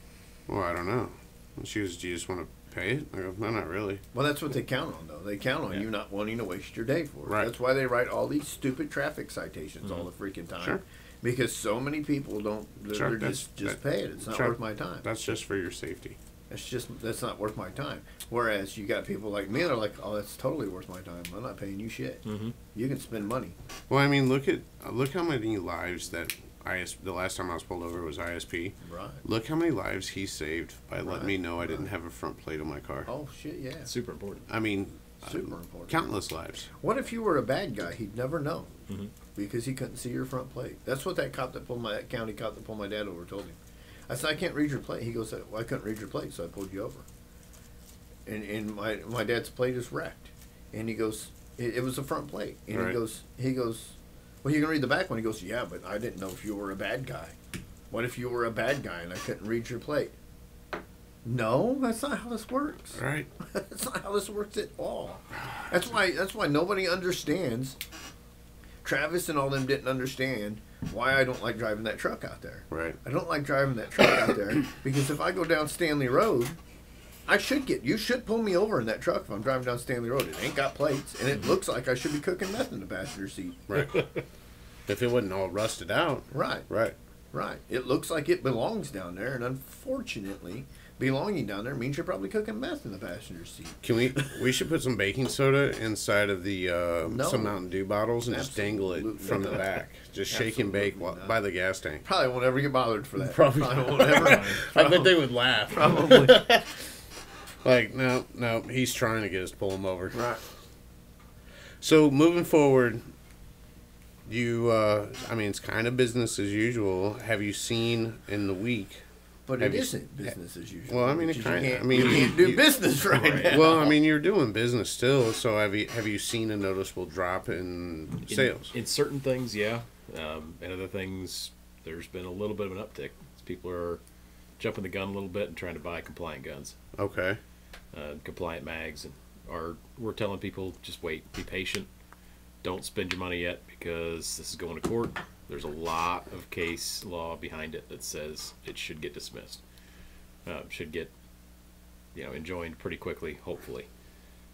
well, I don't know. And she goes, do you just want to pay it? I go, no, not really. Well, that's what they count on, though. They count on Yeah. you not wanting to waste your day for it. Right. That's why they write all these stupid traffic citations all the freaking time. Sure. Because so many people don't. They're Sure, just that's- pay it. It's not sure. worth my time. That's just for your safety. That's not worth my time. Whereas you got people like me that are like, oh, that's totally worth my time. I'm not paying you shit. Mm-hmm. You can spend money. Well, I mean, look how many lives that the last time I was pulled over was ISP. Right. Look how many lives he saved by letting Right, me know I didn't right. have a front plate on my car. Oh shit, yeah. Super important. I mean, Super important. countless lives. What if you were a bad guy? He'd never know Mhm. because he couldn't see your front plate. That's what that county cop that pulled my dad over told him. I said, I can't read your plate. He goes, well, I couldn't read your plate, so I pulled you over. And my dad's plate is wrecked. And he goes, it was the front plate. And Right. he goes, well, you can read the back one. He goes, yeah, but I didn't know if you were a bad guy. What if you were a bad guy and I couldn't read your plate? No, that's not how this works. Right. That's not how this works at all. That's why nobody understands. Travis and all them didn't understand why I don't like driving that truck out there. Right. I don't like driving that truck out there because if I go down Stanley Road, you should pull me over in that truck if I'm driving down Stanley Road. It ain't got plates and it looks like I should be cooking meth in the passenger seat. Right. If it wasn't all rusted out. Right. Right. Right. It looks like it belongs down there, and unfortunately, belonging down there means you're probably cooking meth in the passenger seat. Can we should put some baking soda inside of the No. some Mountain Dew bottles and just dangle it Absolutely from the not. back. Just shake and bake Absolutely not. by the gas tank. Probably won't ever get bothered for that. Probably won't ever. I bet they would laugh. Probably. Like, no, he's trying to get us to pull him over. Right. So moving forward, I mean, it's kind of business as usual. Have you seen in the week But Have it you- isn't business as usual. Well, I mean, it because kinda- you can't, I mean, you can't do you- business right now. Well, I mean, you're doing business still, so have you seen a noticeable drop in sales? In certain things, yeah. And other things, there's been a little bit of an uptick. People are jumping the gun a little bit and trying to buy compliant guns, Okay. compliant mags, and we're telling people just wait, be patient, don't spend your money yet because this is going to court. There's a lot of case law behind it that says it should get dismissed, should get enjoined pretty quickly, hopefully.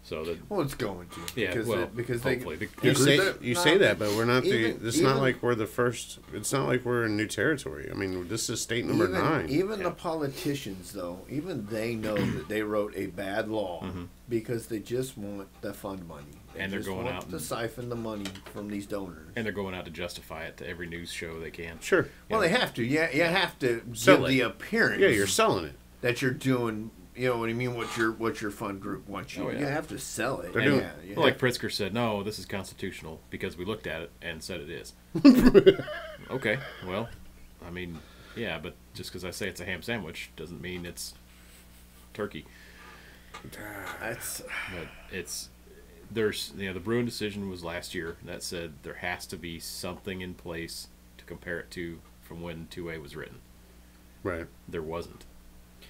So that Well, it's going to. Yeah, Because well, because hopefully. You say They're that, but we're not even- it's not even- like we're the first. It's not like we're in new territory. I mean, this is state number 9. Even Yeah. the politicians, though, even they know that they wrote a bad law because they just want the fund money. They And they're just going want out to and- siphon the money from these donors. and they're going out to justify it to every news show they can. Sure. Well, they have to. Yeah, you have to Sell give it. the appearance. Yeah, you're selling it. that you're doing. You know what I mean? What your fund group wants you. Oh, yeah. You have to sell it. They're doing- yeah, yeah. Well, like Pritzker said, no, this is constitutional because we looked at it and said it is. Okay, well, I mean, yeah, but just because I say it's a ham sandwich doesn't mean it's turkey. That's But there's the Bruin decision was last year that said there has to be something in place to compare it to from when 2A was written. Right. There wasn't.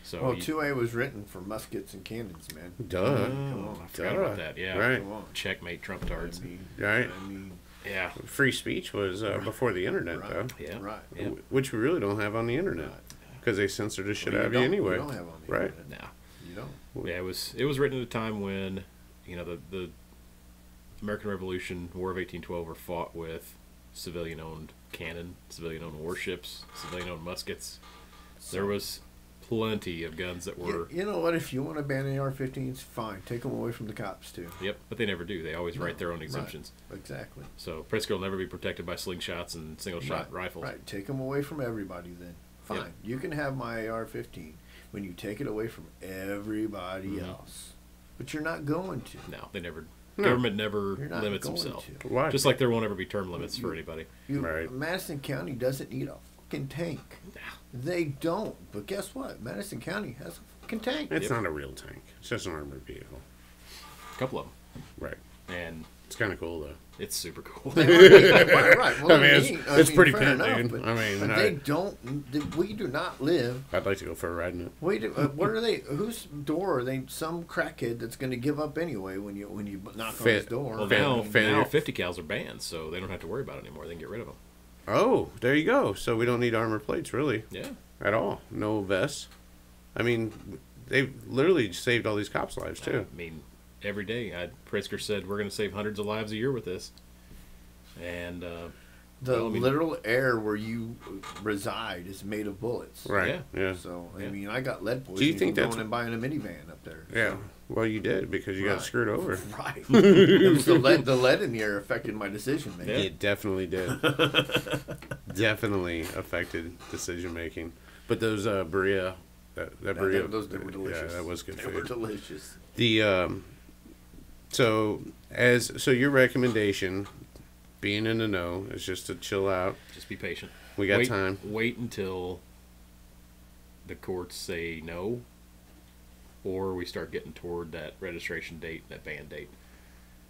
So well. 2A was written for muskets and cannons, man. Duh. Come on. I forgot about that. Yeah, Right. Come on. checkmate Trump tards. I mean, Right. I mean, Yeah, Free speech was before the internet, right, though, yeah, right. yeah. which we really don't have on the internet Right. because they censor the shit Well, out of you anyway. You don't have on the Right. internet. No. You don't. Yeah, it was written at a time when the American Revolution, War of 1812 were fought with civilian-owned cannon, civilian-owned warships, civilian-owned muskets. There was plenty of guns that were. You know what? If you want to ban AR-15s, fine. Take them away from the cops too. Yep, but they never do. They always write their own Right. exemptions. Exactly. So Pritzker will never be protected by slingshots and single-shot rifles. Right. Take them away from everybody then. Fine. Yep. You can have my AR-15 when you take it away from everybody Mhm. else. But you're not going to. No, they never. No. Government never You're not limits going himself. to. Why? Just like there won't ever be term limits for anybody. Right. Madison County doesn't need a fucking tank. They don't. But guess what? Madison County has a fucking tank. It's Yep. not a real tank. It's just an armored vehicle. A couple of them, Right. and It's kind of cool though. it's super cool. Right. Well, I mean, it's pretty fair pimp, dude. But, I mean, but they don't. We do not live. I'd like to go for a ride in it. We do. What are they? Whose door are they? Some crackhead that's going to give up anyway when you knock on his door. Well, now 50 cals are banned, so they don't have to worry about it anymore. They can get rid of them. Oh, there you go. So we don't need armor plates, really, Yeah. at all. No vests. I mean, they've literally saved all these cops' lives too. I mean, every day, Pritzker said we're going to save hundreds of lives a year with this, and the well, I mean- literal air where you reside is made of bullets. Right. Yeah. So I Yeah. mean, I got lead poisoning you think from that's- going and buying a minivan up there. Yeah. Well, you did because you got Right. screwed over. Right. It was the lead in the air affected my decision making. Yeah. It definitely did. Definitely affected decision making. But those Berea, that Berea, Those they were delicious. Yeah, that was good They food. were delicious. The so your recommendation, being in the know, is just to chill out. just be patient. We got wait, time. Wait until the courts say no, or we start getting toward that registration date, that ban date.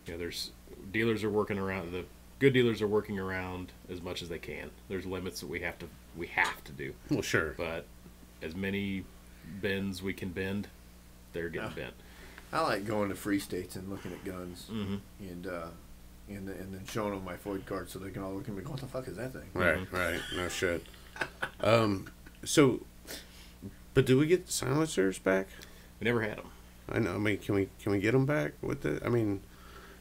There's dealers are working around. The good dealers are working around as much as they can. There's limits that we have to do. Well, sure. But as many bends we can bend, they're getting Yeah. bent. I like going to free states and looking at guns Mm-hmm. and then showing them my Floyd card so they can all look at me. What the fuck is that thing? Right. Right. No shit. So, but do we get the silencers back? We never had them. I know. I mean, can we get them back with the? I mean,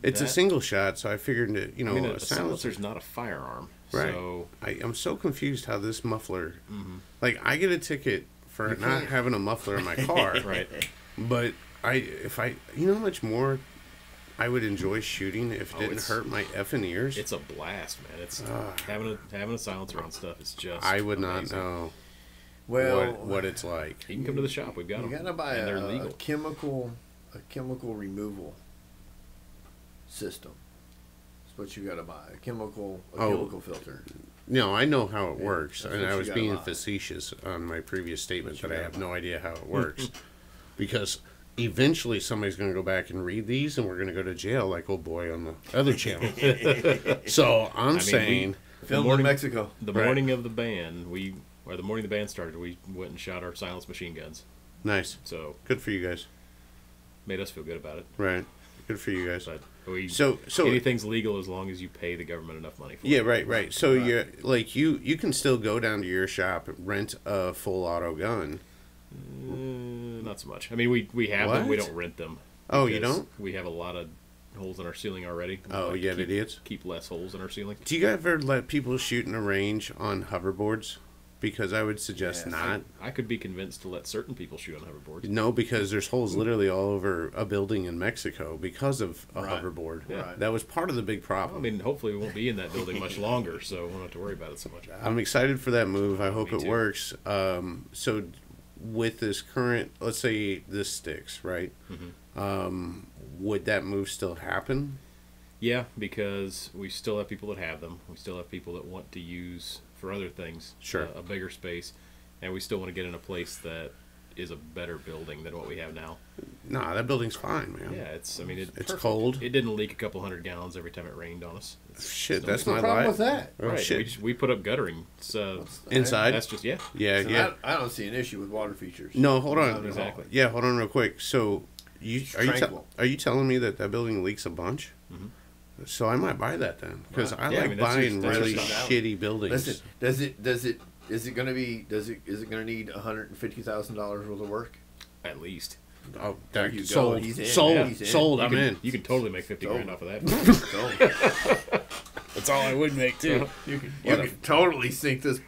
it's a That- single shot, so I figured that I mean, a a silencer. silencer's not a firearm. Right. So I'm so confused how this muffler. Mhm. Like, I get a ticket for You not can't- having a muffler in my car. right. But you know how much more I would enjoy shooting if it didn't it's- hurt my effing ears. It's a blast, man. It's Ah. having a silencer on stuff is just. I would not amazing. know Well, what it's like. You can come to the shop. We've got you them. gotta buy and they're a legal. chemical removal system. It's what you got to buy. A chemical filter. No, I know how it Yeah, works, that's and what I you was gotta being buy. facetious on my previous statement That's what that I you have gotta no idea how it works, because eventually somebody's going to go back and read these, and we're going to go to jail like old boy on the other channel. So I'm mean, saying, Filmed morning- in Mexico. The Right. morning of the ban, the morning the band started, we went and shot our silenced machine guns. nice, So good for you guys, made us feel good about it. right? Good for you guys. But we So anything's legal as long as you pay the government enough money for yeah, it. right. So Right. you're like you can still go down to your shop, rent a full auto gun. Not so much. I mean, we have them. We What? don't rent them. Oh, you because don't? We have a lot of holes in our ceiling already. We Oh, like to yeah, keep, idiots. keep less holes in our ceiling. Do you ever let people shoot in a range on hoverboards? Because I would suggest Yes. not. I could be convinced to let certain people shoot on hoverboards. No, because there's holes literally all over a building in Mexico because of a Right. hoverboard. Yeah. Right. That was part of the big I problem. mean, hopefully we won't be in that building much longer, so we won't have to worry about it so much. I'm excited for that move. I hope Me it too. works. So, with this current, let's say this sticks, right? Would that move still happen? Yeah, because we still have people that have them. We still have people that want to use for other things. Sure. A bigger space, and we still want to get in a place that is a better building than what we have now. Nah, that building's fine, man. Yeah, it's. I mean, It's cold. It didn't leak a couple hundred gallons every time it rained on us. Shit, no- that's What's the my problem life. with that? Oh, right. shit. We put up guttering. So Inside? that's just Yeah, So yeah. I don't see an issue with water features. No, hold Not on. at all. Exactly. Yeah, hold on real quick. So, It's are tranquil. you telling me that building leaks a bunch? Mhm. So I might buy that then, because Right. I Yeah, I like mean, that's buying just- really that's just- shitty buildings. Listen, is it going to need $150,000 worth of work? at least Oh, There that you go. sold, He's in. sold, Yeah, he's in. sold. I'm you can, in. You can totally make 50 grand Sold. off of that. Go. That's all I would make too. You could totally sink this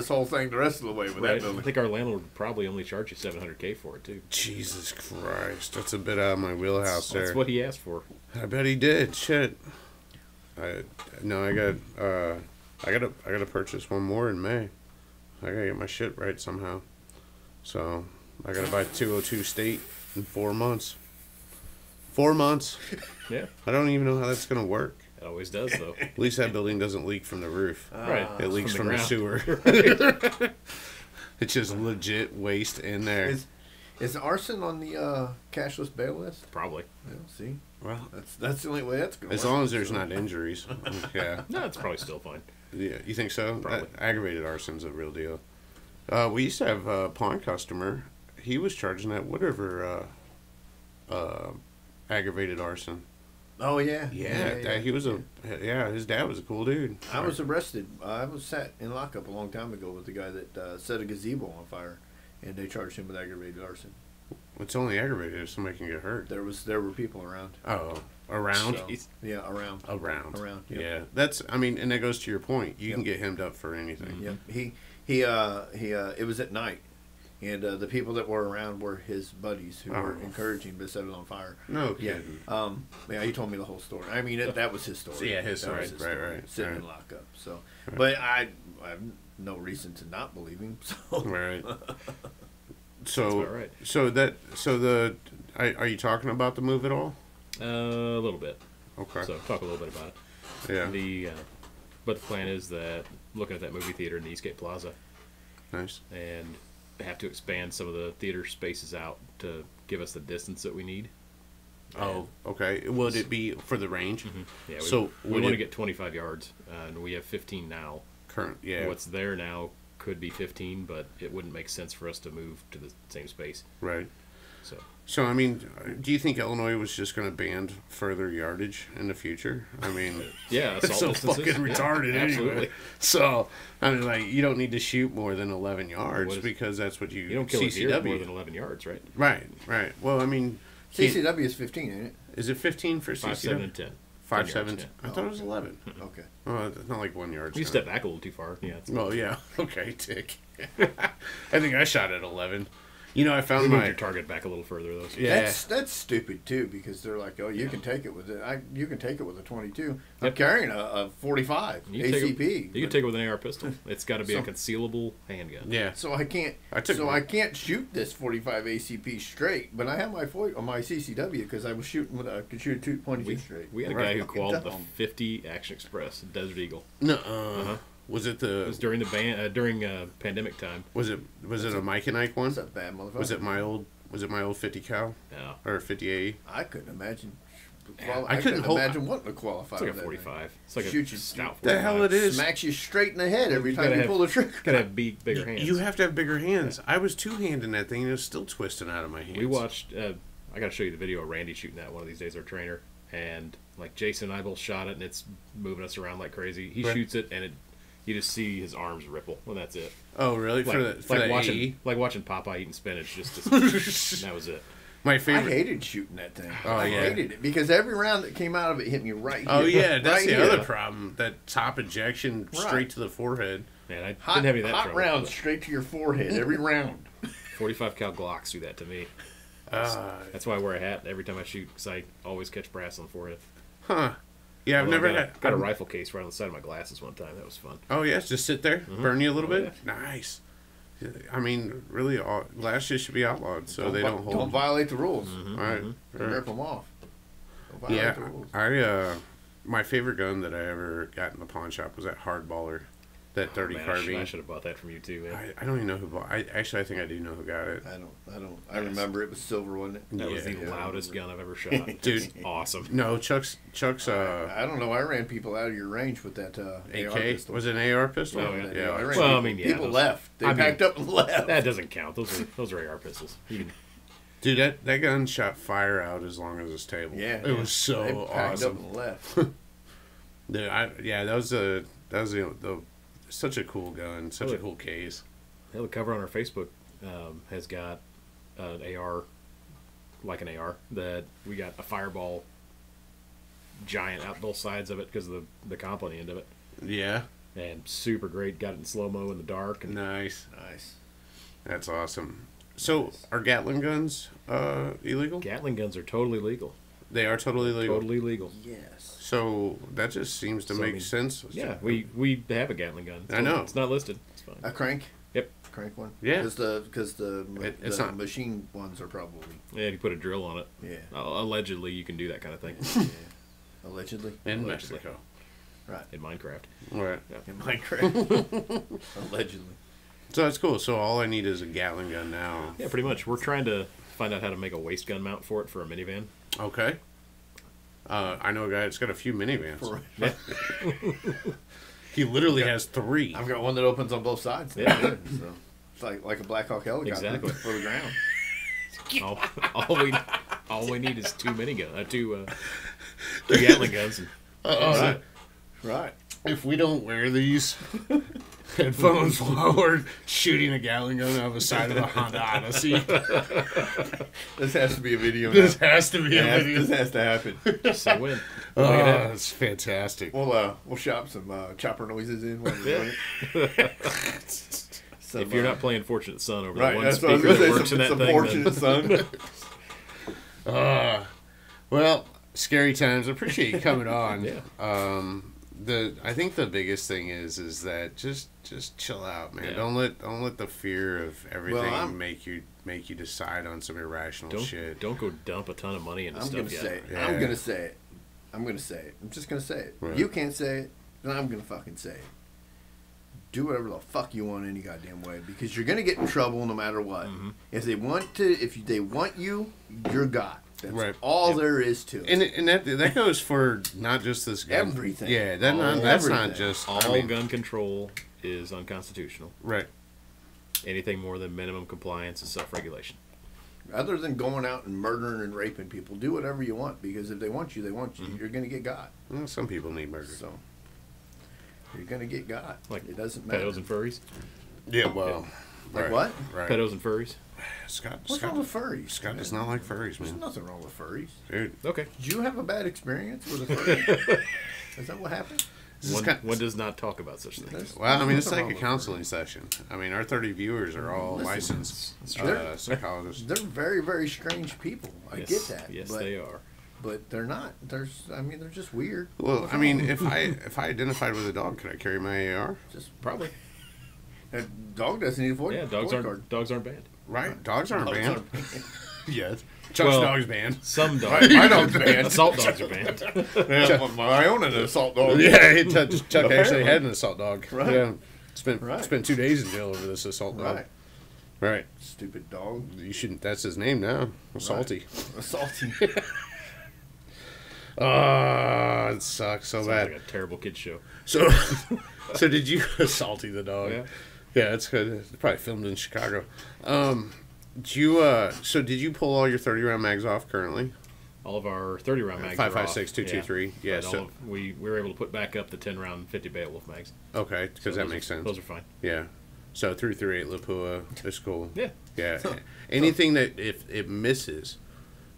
whole thing the rest of the way with that Right. I building. think our landlord would probably only charge you $700K for it too. Jesus Christ, that's a bit out of my wheelhouse there. That's what he asked for. I bet he did. Shit. I gotta purchase one more in May. I gotta get my shit right somehow. So I gotta buy 202 State in 4 months. 4 months. Yeah, I don't even know how that's gonna work. it always does though. At least that building doesn't leak from the roof. Right. It leaks from the ground. sewer. It's just legit waste in there. Is arson on the cashless bail list? Probably. Yeah, see, Well, that's the only way that's going to as work. long as there's not injuries. Yeah. No, it's probably still fine. Yeah, you think so? Probably. Aggravated arson's a real deal. We used to have a pawn customer. He was charging that whatever aggravated arson. Oh yeah, Yeah, he was his dad was a cool dude. I was arrested. I was sat in lockup a long time ago with the guy that set a gazebo on fire, and they charged him with aggravated arson. It's only aggravated if somebody can get hurt. There were people around. Oh, around. So, Jeez. yeah, around. Around. Yep. Yeah, that's. I mean, and that goes to your point. You can Yep. get hemmed up for anything. Yep. He. It was at night, and the people that were around were his buddies who were Oh. encouraging him to set it on fire. No Yeah. kidding. Yeah. He told me the whole story. I mean, that was his story. Yeah, his That was story. Right. Sitting in Right. lockup. So, but I have no reason to not believe him. So. Right. That's So, about right. are you talking about the move at all? A little bit. Okay. So talk a little bit about it. Yeah. But the plan is that looking at that movie theater in the Eastgate Plaza, Nice. and have to expand some of the theater spaces out to give us the distance that we need. Oh, okay. Would it be for the range? Yeah, So we would want to it- get 25 yards, and we have 15 now. Current, yeah. What's there now could be 15, but it wouldn't make sense for us to move to the same space. Right. So So, I mean, do you think Illinois was just going to ban further yardage in the future? I mean, yeah, it's so assault fucking distances. Yeah, retarded anyway. absolutely. So, I mean, like, you don't need to shoot more than 11 yards What is- because that's what you You don't kill a deer CCW. more than 11 yards, right? Right. Well, I mean, can't- CCW is 15, ain't it? is it 15 for 5, CCW? 7, and 10. 5, 10 7. yards, I thought it was 11. Okay. Oh, it's not like 1 yard. You step back a little too far. Yeah. It's Oh, yeah. Okay, tick. I think I shot at 11. You know, I You found moved my your target back a little further, though. So yeah. That's stupid too, because they're like, oh, you can take it with it. You can take it with a 22. I'm Yep. carrying a 45 you can take ACP. it, you can take it with an AR pistol. It's got to be a So- concealable handgun. Yeah. So I can't. I can't shoot this 45 ACP straight, but I have my my CCW because I was shooting with I could shoot a 22 straight. We had a guy who qualled the 50 Action Express Desert Eagle. No. Uh-huh. Was it It was during the during pandemic time. Was it a Mike and Ike one? What's that bad motherfucker? Was it my old 50 cal No, or 50 I couldn't imagine. Yeah, I couldn't hold- imagine wanting to qualify. it's like a with that 45. It's like Shoot a you- stout. The hell it 45. is. Smacks you straight in the head every You time gotta you have- pull the trigger. Gotta have bigger hands. You have to have bigger hands. I was two-handing that thing and it was still twisting out of my hands. We watched. I got to show you the video of Randy shooting that one of these days. Our trainer, and like Jason and I both shot it, and it's moving us around like crazy. He Right. shoots it, and you just see his arms ripple, and that's it. Oh, really? Like, For the watching AE? watching Popeye eating spinach. Just that was it. My I favorite. hated shooting that thing. Oh, I yeah. hated it because every round that came out of it hit me right here. Oh yeah, that's right the here. other problem. That top injection Right. straight to the forehead. Man, I Hot, didn't have any of that hot trouble. rounds straight to your forehead every round. 45 cal Glocks do that to me. That's why I wear a hat every time I shoot, because I always catch brass on the forehead. Huh. Yeah, I've Although never I had. got a rifle case right on the side of my glasses one time. That was fun. Oh yes, just sit there, burn you a little Oh, bit. Nice. I mean, really, glasses should be outlawed so they don't hold. Don't violate the rules. All right. Rip them off. Don't violate Yeah, the rules. my favorite gun that I ever got in the pawn shop was that hardballer, that 30 Man, carbine. I should have bought that from you too, man. I don't even know who bought. I think I do know who got it. I remember it was silver, wasn't it? That was the Yeah. loudest gun I've ever shot. Dude. Awesome. No, Chuck's I don't know. I ran people out of your range with that AR AK pistol. was it an AR pistol? Oh, yeah. Yeah, I ran Well, I people, mean, yeah, people those- left. They I mean, packed up and left. That doesn't count. Those are AR pistols. You can, Dude, that gun shot fire out as long as this table. Yeah, it was so they packed up awesome. and left. Dude, that was the such a cool gun, such a cool case. the cover on our Facebook has got an AR, like an AR, that we got a fireball giant out both sides of it because of the comp on the end of it. Yeah, And super great. Got it in slow-mo in the dark. And nice. Nice. That's awesome. So, are Gatling guns illegal? Gatling guns are totally legal. They are totally legal. Totally legal. Yes. So that just seems to So, I make mean, sense. Yeah, we have a Gatling gun. I know. It's not listed. It's fine. A crank. Yep. Crank one. Yeah. Because the It's not- machine ones are probably Yeah, if you put a drill on it. yeah. Allegedly, you can do that kind of thing yeah. Allegedly. in Allegedly. Mexico. Right. in Minecraft. Right. In Minecraft. Allegedly. So that's cool. So all I need is a Gatling gun now. Yeah, pretty much. We're trying to find out how to make a waist gun mount for it for a minivan. Okay. I know a guy that's got a few minivans. For- He literally has 3. I've got one that opens on both sides. Yeah. So it's like a Black Hawk helicopter Exactly. for the ground. All we need is two two Gatling guns. And, Right. If we don't wear these headphones while we're shooting a Gatling gun out of the side of a Honda Odyssey, This has to be a video. this now. has to be a video. This has to happen. just say when. Oh, Make it happen. that's fantastic. We'll shop some chopper noises in while we're doing it. Some, If you're not playing Fortunate Son over right, the one that's what I was speaker gonna that say. works in that Some thing, fortunate son. Well, scary times. I appreciate you coming on. Yeah. I think the biggest thing is that just chill out, man. Yeah. Don't let the fear of everything I'm- make you decide on some irrational shit. Don't go dump a ton of money into I'm stuff gonna yet. say it. Yeah. I'm gonna say it. I'm gonna say it. I'm just gonna say it. Right. You can't say it, then I'm gonna fucking say it. Do whatever the fuck you want any goddamn way, because you're gonna get in trouble no matter what. Mm-hmm. If they want they want you, you're got. That's Right. all Yep. there is to it. And that goes for not just this gun. Everything. Yeah, that's not Everything. just All I mean, gun control is unconstitutional. right. Anything more than minimum compliance is self-regulation. Other than going out and murdering and raping people, do whatever you want, because if they want you, they want you. Mm-hmm. You're gonna get got. Well, some people need murder. So you're gonna get got. Like it doesn't matter. Pedos and furries. Yeah, well, Like right, what? Right. Pedos and furries. What's Scott wrong with furries? Scott does not like furries, There's man. nothing wrong with furries. Dude, Okay. Did you have a bad experience with a furry? Is that what happened? One does not talk about such things. Well, I mean, it's like a counseling session. I mean, our 30 viewers are all licensed psychologists. They're very, very strange people. I get that. Yes, but, they are. But they're not. They're just weird. Well, I mean, if I identified with a dog, could I carry my AR? Just Probably. a dog doesn't need a void. Yeah, dogs aren't banned. Right? Dogs aren't Dogs banned. aren't banned. Yes. Chuck's Well, dog's banned. Some dogs. My dog's banned. Assault dogs are banned. Yeah, I own an assault dog. Yeah, Chuck actually had an assault dog. Right. Yeah. Spent 2 days in jail over this assault dog. Right. Right. Stupid dog. You shouldn't. That's his name now. Salty. Salty. Oh, it sucks so Sounds bad. like a terrible kids show. So, so did you Salty the dog? Yeah. Yeah, that's good. It's probably filmed in Chicago. Did you so did you pull all your 30-round mags off currently? All of our 30-round mags. 5.56, 223. Yeah, but so we were able to put back up the 10-round 50 Beowulf mags. okay, because So that makes sense. Those are fine. Yeah. So 338 Lapua is cool. Yeah. Yeah. Anything that if it misses,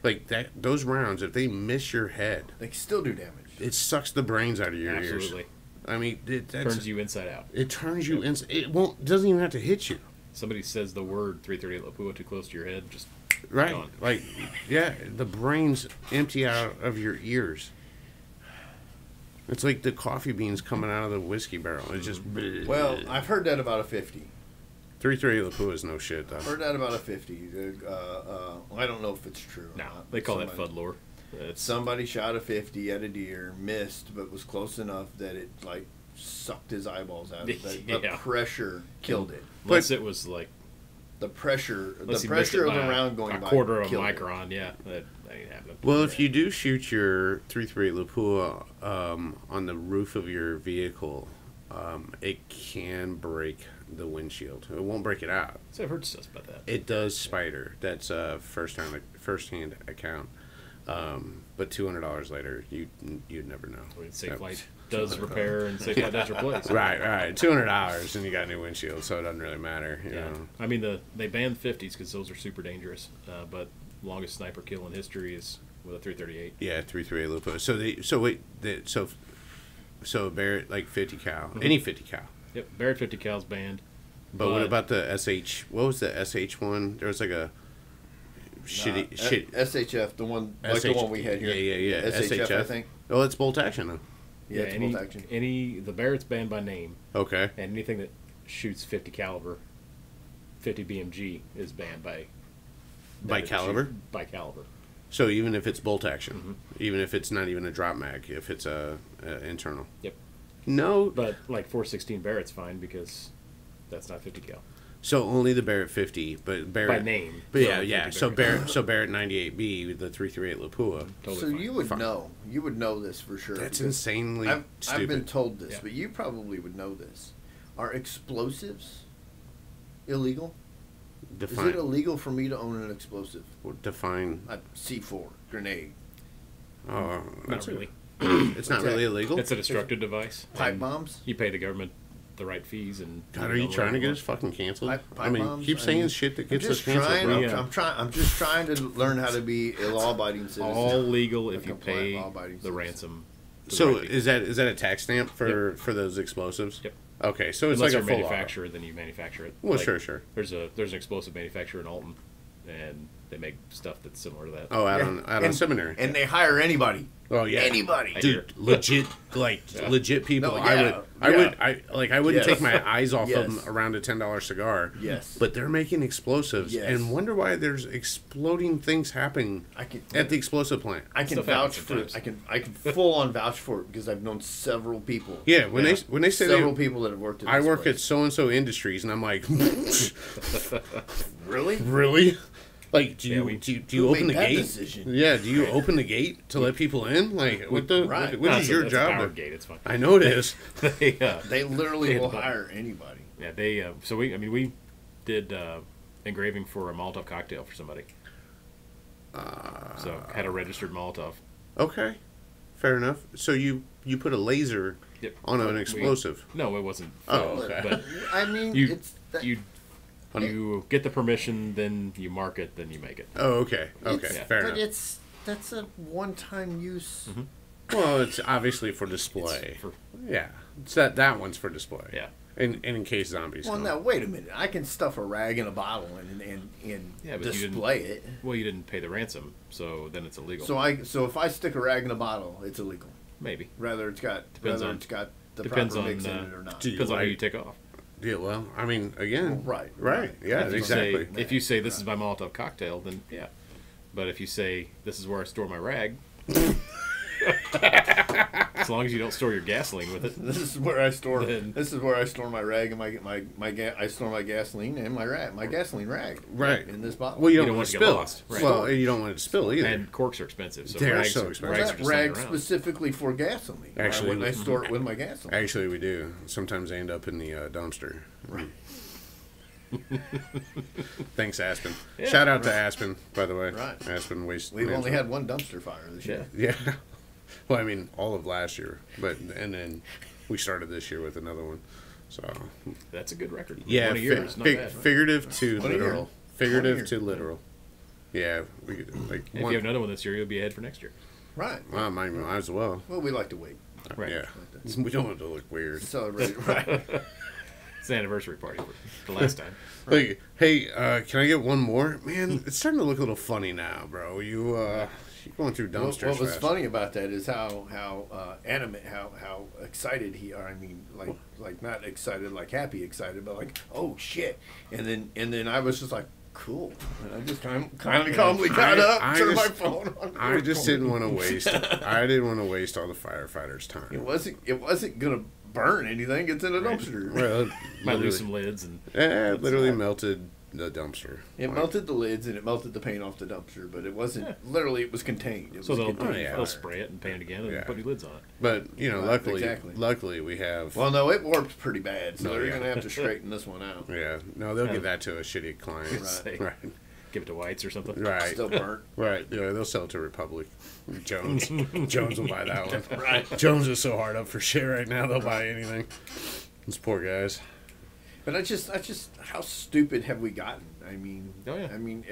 like that, those rounds, if they miss your head, They can still do damage. it sucks the brains out of your ears. Absolutely. I mean, Turns you inside out. It turns you in. It doesn't even have to hit you. Somebody says the word 338 Lapua too close to your head, just Right. gone. Like, yeah, the brains empty out of your ears. It's like the coffee beans coming out of the whiskey barrel. It's just. Well, I've heard that about a 50. 338 Lapua is no shit, though. I've heard that about a 50. I don't know if it's true. or No, not. they call Somebody- that FUD lore. It's Somebody shot a 50 at a deer, missed, but was close enough that it like sucked his eyeballs out. The Yeah. pressure killed it. unless it was like The pressure unless of he missed it the by round going a by quarter of a killed it. micron. Yeah, that ain't happening. Well, if you do shoot your 338 Lapua on the roof of your vehicle, it can break the windshield. It won't break it out. So I've heard stuff about that. It does spider. That's a first-hand account. But $200 later, you'd never know. I mean, Safe Flight does repair and Safe Flight does replace. Right. $200 and you got a new windshield, so it doesn't really matter. You Yeah. know. I mean, they banned 50s because those are super dangerous. But longest sniper kill in history is with a 338. Yeah, 338 Lupo. So Barrett like 50 cal, Mm-hmm. any 50 cal. Yep, Barrett 50 cal's banned. But what about the SH? What was the SH one? There was like a shitty. SHF, the one like the one we had here. Yeah. SHF, I think. Oh, it's bolt action though. Yeah, it's bolt action. The Barrett's banned by name, Okay. and anything that shoots 50 caliber, 50 BMG is banned by Caliber? By caliber. So even if it's bolt action, Mm-hmm. even if it's not even a drop mag, if it's a internal. Yep. No. But like 416 Barrett's fine because that's not 50 cal. So only the Barrett 50, but Barrett By name. But So yeah, 50 yeah. So Barrett. Barrett 98B, the 338 Lapua. Totally So fine. you would Fine. know. You would know this for sure. That's because insanely I've stupid. been told this, Yeah. but you probably would know this. Are explosives illegal? Is Define. it illegal for me to own an explosive? Define. A C4 grenade, Oh, Not that's really. It's not really illegal. It's a destructive device. pipe and bombs. You pay the government the right fees and. God, are you trying to get us fucking canceled? Pipe I mean, bombs? keep I saying mean, shit that I'm gets us just canceled, trying. bro. Yeah. I'm just trying to learn how to be a law-abiding citizen. All legal A if you compliant, pay law-abiding the citizen. ransom. the So right fee. is that a tax stamp for those explosives? Yep. Okay, so it's Unless like you're a a full manufacturer, then you manufacture it. Well, Like, sure. There's an explosive manufacturer in Alton, and they make stuff that's similar to that. Oh, out Yeah. on seminary. And they hire anybody. Oh yeah, Anybody. dude, legit, legit people. No, I yeah, I wouldn't Yes. take my eyes off Yes. them around a $10 cigar. Yes. But they're making explosives, Yes. and wonder why there's exploding things happening I can at the explosive plant. I can Stuff vouch happens for it. sometimes. I can full on vouch for it because I've known several people. Yeah, when they say several they, people that have worked at I this work place. at so and so industries, and I'm like, Really? really? Like, do you Yeah, do you Who open the made that gate? decision? Yeah, do you open the gate to let people in? Like, what the Right. what No, is it's your that's a job? powered gate. It's fine. I know it is. they, They literally Yeah, will but- hire anybody. yeah, they. So we did engraving for a Molotov cocktail for somebody. So had a registered Molotov. Okay, fair enough. So you put a laser Yep. on an explosive. No, it wasn't. Oh, filled, okay. But I mean, you it's that, you get the permission, then you mark it, then you make it. Oh, okay, okay, it's- fair but enough. that's a one-time use Well, it's obviously for display. It's for, Yeah, it's that one's for display. yeah. And in case zombies. Well, come. now wait a minute. I can stuff a rag in a bottle and Yeah, but you display it. Well, you didn't pay the ransom, so then it's illegal. So if I stick a rag in a bottle, it's illegal. Maybe. Whether it's got Depends on the depends proper on, mix in it or not. do you depends on how like- you take off. Yeah, well, I mean, again. Right. Yeah, If you exactly. say- if you say this is my Molotov cocktail, then yeah. But if you say this is where I store my rag, as long as you don't store your gasoline with it. This is where I store. Then- This is where I store my rag and I store my gasoline and my gasoline rag. Right. In this bottle. Well, you You don't don't want want to it to get spill. lost. Right. Well, you don't want it to spill either. And corks are expensive, so They're rags, so expensive. rags are that just rag laying around. specifically for gasoline. Actually, when I store it with my gasoline. Actually, we do. Sometimes they end up in the dumpster. Right. Thanks, Aspen. Yeah, Shout out to Aspen, by the way. Right. Aspen Waste. We've only Management. had one dumpster fire this year. Yeah. Well, I mean, all of last year, and then we started this year with another one. So That's a good record. yeah, 20 years, not bad. figurative to 20 literal. years. Figurative 20 to years. literal. Yeah, we could, like If you have another one this year, you'll be ahead for next year. Right. well, might as well. Well, we like to wait. Right. Yeah, we don't want it to look weird. Celebrate it. Right. It's the anniversary party for the last time. Like, hey, can I get one more? Man, it's starting to look a little funny now, bro. You're going through dumpsters. What was fast. funny about that is how animate, how excited he are. I mean, like not excited, like happy excited, but like, oh shit! And then I was just like, cool. And I just kind of calmly got up, turned my phone on. I just didn't want to waste. I didn't want to waste all the firefighters' time. It wasn't gonna burn anything. It's in a dumpster. Well, Might lose some lids and it literally melted the dumpster. It melted the lids and it melted the paint off the dumpster, but it wasn't. Yeah. Literally, it was contained. It so was they'll, contained yeah. they'll fire. spray it and paint it again and Yeah. put new lids on it. But Right, exactly. luckily we have. Well, no, it warped pretty bad, so Oh, they're yeah. gonna have to straighten this one out. Yeah, no, they'll Yeah. give that to a shitty client. Right. Say, Right, give it to whites or something. right, Still burnt. right. Yeah, they'll sell it to Republic. Jones, Jones will buy that one. Right. Jones is so hard up for shit right now. They'll buy anything. These poor guys. But I just, how stupid have we gotten? I mean, Oh, yeah. I mean,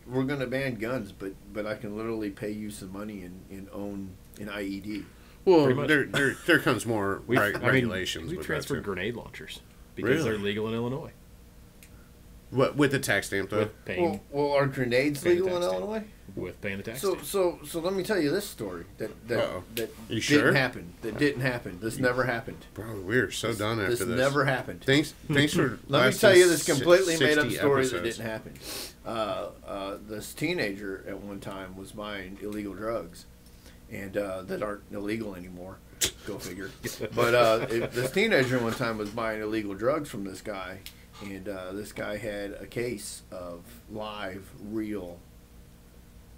we're gonna ban guns, but I can literally pay you some money and own an IED. Well, Pretty much. there comes more regulations. We've with transferred that, too. grenade launchers because Really? they're legal in Illinois. What with the tax stamp though? With paying, Well, are grenades Pay the legal in tax stamp. Illinois? with paying the tax. So, stamp. so let me tell you this story that Uh-oh. You didn't sure? happen. That didn't happen. This never happened. Bro, we're so done after This this. never happened. Thanks for. Let me last tell you this completely 60 made up story that episodes. didn't happen. This teenager at one time was buying illegal drugs, and that aren't illegal anymore. Go figure. But this teenager one time was buying illegal drugs from this guy, and this guy had a case of live, real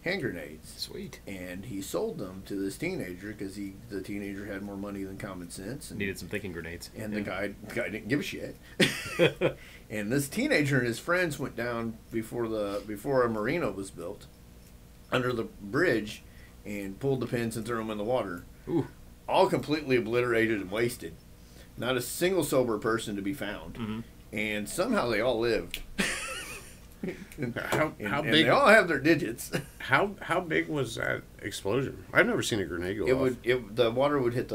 hand grenades. Sweet. And he sold them to this teenager because the teenager had more money than common sense. And Needed some thinking grenades. and the guy didn't give a shit. And this teenager and his friends went down before a marina was built under the bridge and pulled the pins and threw them in the water. Ooh. All completely obliterated and wasted. Not a single sober person to be found. Mhm. And somehow they all lived. How And big? they all have their digits. How big was that explosion? I've never seen a grenade go off. The water would hit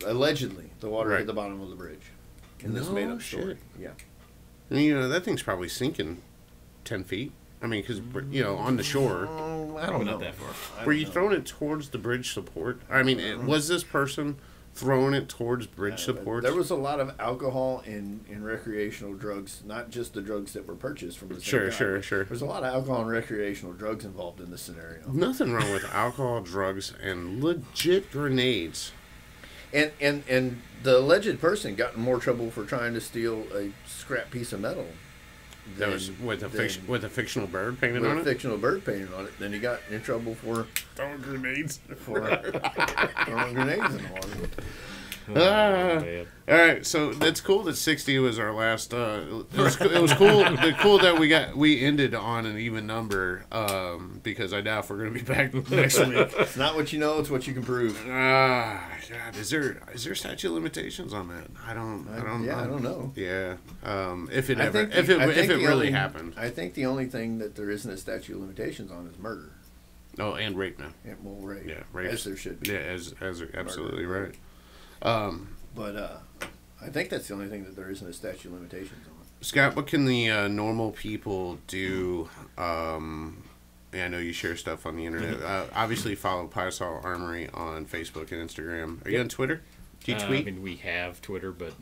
allegedly the water Right. hit the bottom of the bridge. In this No made up shit. story. Yeah. And, you know that thing's probably sinking 10 feet. I mean, because on the shore. I Probably don't not know. that far. I Were don't you know. throwing it towards the bridge support? I mean, was this person throwing it towards bridge But supports? there was a lot of alcohol and recreational drugs, not just the drugs that were purchased from the same Sure, guy, sure, but sure. There's a lot of alcohol and recreational drugs involved in this scenario. Nothing wrong with alcohol, drugs, and legit grenades. And the alleged person got in more trouble for trying to steal a scrap piece of metal. That was with a fictional bird painted with on a it. fictional bird painted on it. Then he got in trouble for Throwing grenades. throwing grenades in the water. Oh, Ah. man. All right, so that's cool that 60 was our last. It was cool. Cool that we ended on an even number. Because I doubt if we're gonna be back next week. It's not what you know; it's what you can prove. God, is there statute of limitations on that? I don't know. Yeah, if it I ever, think if the- it I think if it the really only- happened. I think the only thing that there isn't a statute of limitations on is murder. Oh, and rape now. And, well, rape. Yeah, rape. As there should be. Yeah, as absolutely Murder. right. But I think that's the only thing that there isn't a statute of limitations on. Scott, what can the normal people do? I know you share stuff on the internet. Obviously, follow Piasa Armory on Facebook and Instagram. Are you on Twitter? Do you tweet? I mean, we have Twitter, but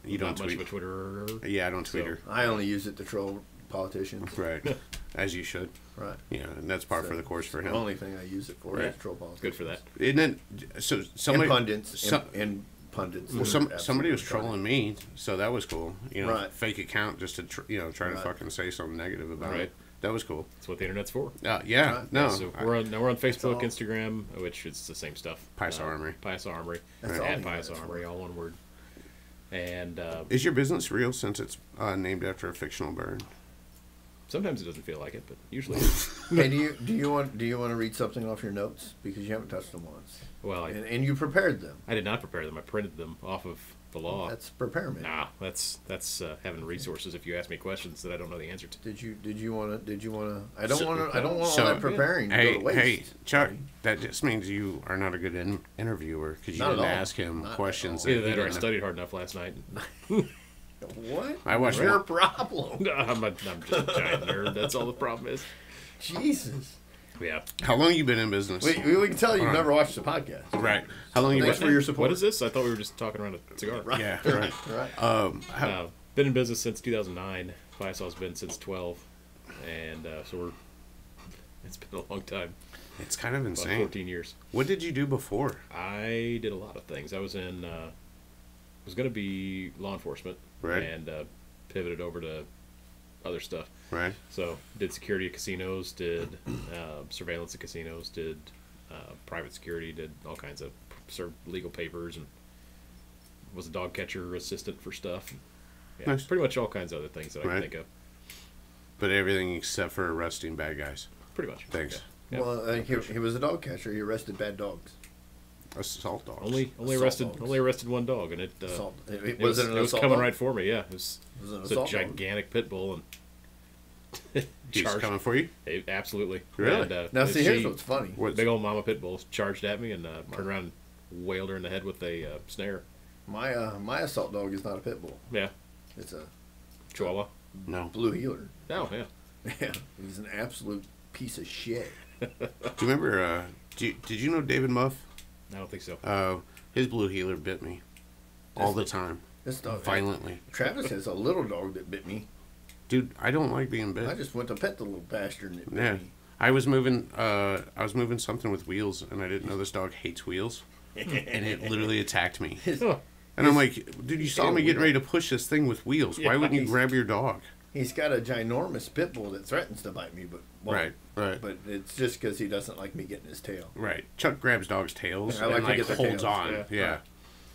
You don't not much tweet. of a Twitterer. Yeah, I don't Twitter. I only use it to troll politicians. Right, as you should. Right. Yeah, and that's par for the course for The him. only thing I use it for Right. is troll politics. Good for that. And then, so somebody, And pundits. some- and pundits. well, somebody was trolling me, so that was cool. You know, Right. fake account just to try to Right. fucking say something negative about Right. it. That was cool. That's what the internet's for. Yeah, Right. no, So we're on Facebook, all- Instagram, which is the same stuff. Piasa Armory. Piasa Armory. That's all At the internet's Piasa Armory, all one word. And is your business real since it's named after a fictional bird? sometimes it doesn't feel like it, but usually it is. Hey, do you want to read something off your notes, because you haven't touched them once, Well, and you prepared them. I did not prepare them. I printed them off of the law. That's preparement. Nah, that's having resources if you ask me questions that I don't know the answer to. Did you want to? I don't So- want all so- that preparing to go Hey, to waste. hey, Chuck, that just means you are not a good interviewer because you Not at didn't all. ask him Not at questions. all. Either he that or I didn't know. studied hard enough last night. What? I watched Your one- problem. I'm just a giant nerd. That's all the problem is. Jesus. Yeah. How long you been in business? We can tell you've Hold on. never watched the podcast. Right. How long you Thanks been? for your support. What is this? I thought we were just talking around a cigar. Right. Yeah. Right. Right. Been in business since 2009. Fiasaw's been since 12, and so it's been a long time. It's kind of About insane. 14 years. What did you do before? I did a lot of things. I was in was going to be law enforcement, Right. and pivoted over to other stuff. Right. So did security at casinos, did surveillance at casinos, did private security, did all kinds of served legal papers, and was a dog catcher assistant for stuff. Yeah, Nice. pretty much all kinds of other things that I Right. can think of. But everything except for arresting bad guys. Pretty much. Thanks. Yeah. Well, he was a dog catcher. He arrested bad dogs. Assault dogs. Only Assault dogs. arrested one dog, and it Assault. it Was was, it an it was assault coming dog? right for me. Yeah, it was Was it an it's a assault dog? gigantic pit bull, and He's charged. coming for you? Absolutely. Really? And, Now, see, here's she- what's funny. What's, big old mama pit bull charged at me and turned around and wailed her in the head with a snare. My assault dog is not a pit bull. Yeah, It's a Chihuahua. no. blue heeler. Oh yeah. Yeah, he's an absolute piece of shit. Do you remember, did you know David Muff? I don't think so. His blue heeler bit me all the time. This dog. Violently. Travis has a little dog that bit me. Dude, I don't like being bit. I just went to pet the little bastard and it bit Yeah. me. I was moving something with wheels, and I didn't know this dog hates wheels, and it literally attacked me. Huh. And I'm like, dude, you saw me getting ready to push this thing with wheels. Why Yeah, wouldn't you he's- grab your dog? He's got a ginormous pit bull that threatens to bite me, but won't. Right. But it's just because he doesn't like me getting his tail. Right. Chuck grabs dogs' tails I like and to get their holds tails, on. yeah. Yeah.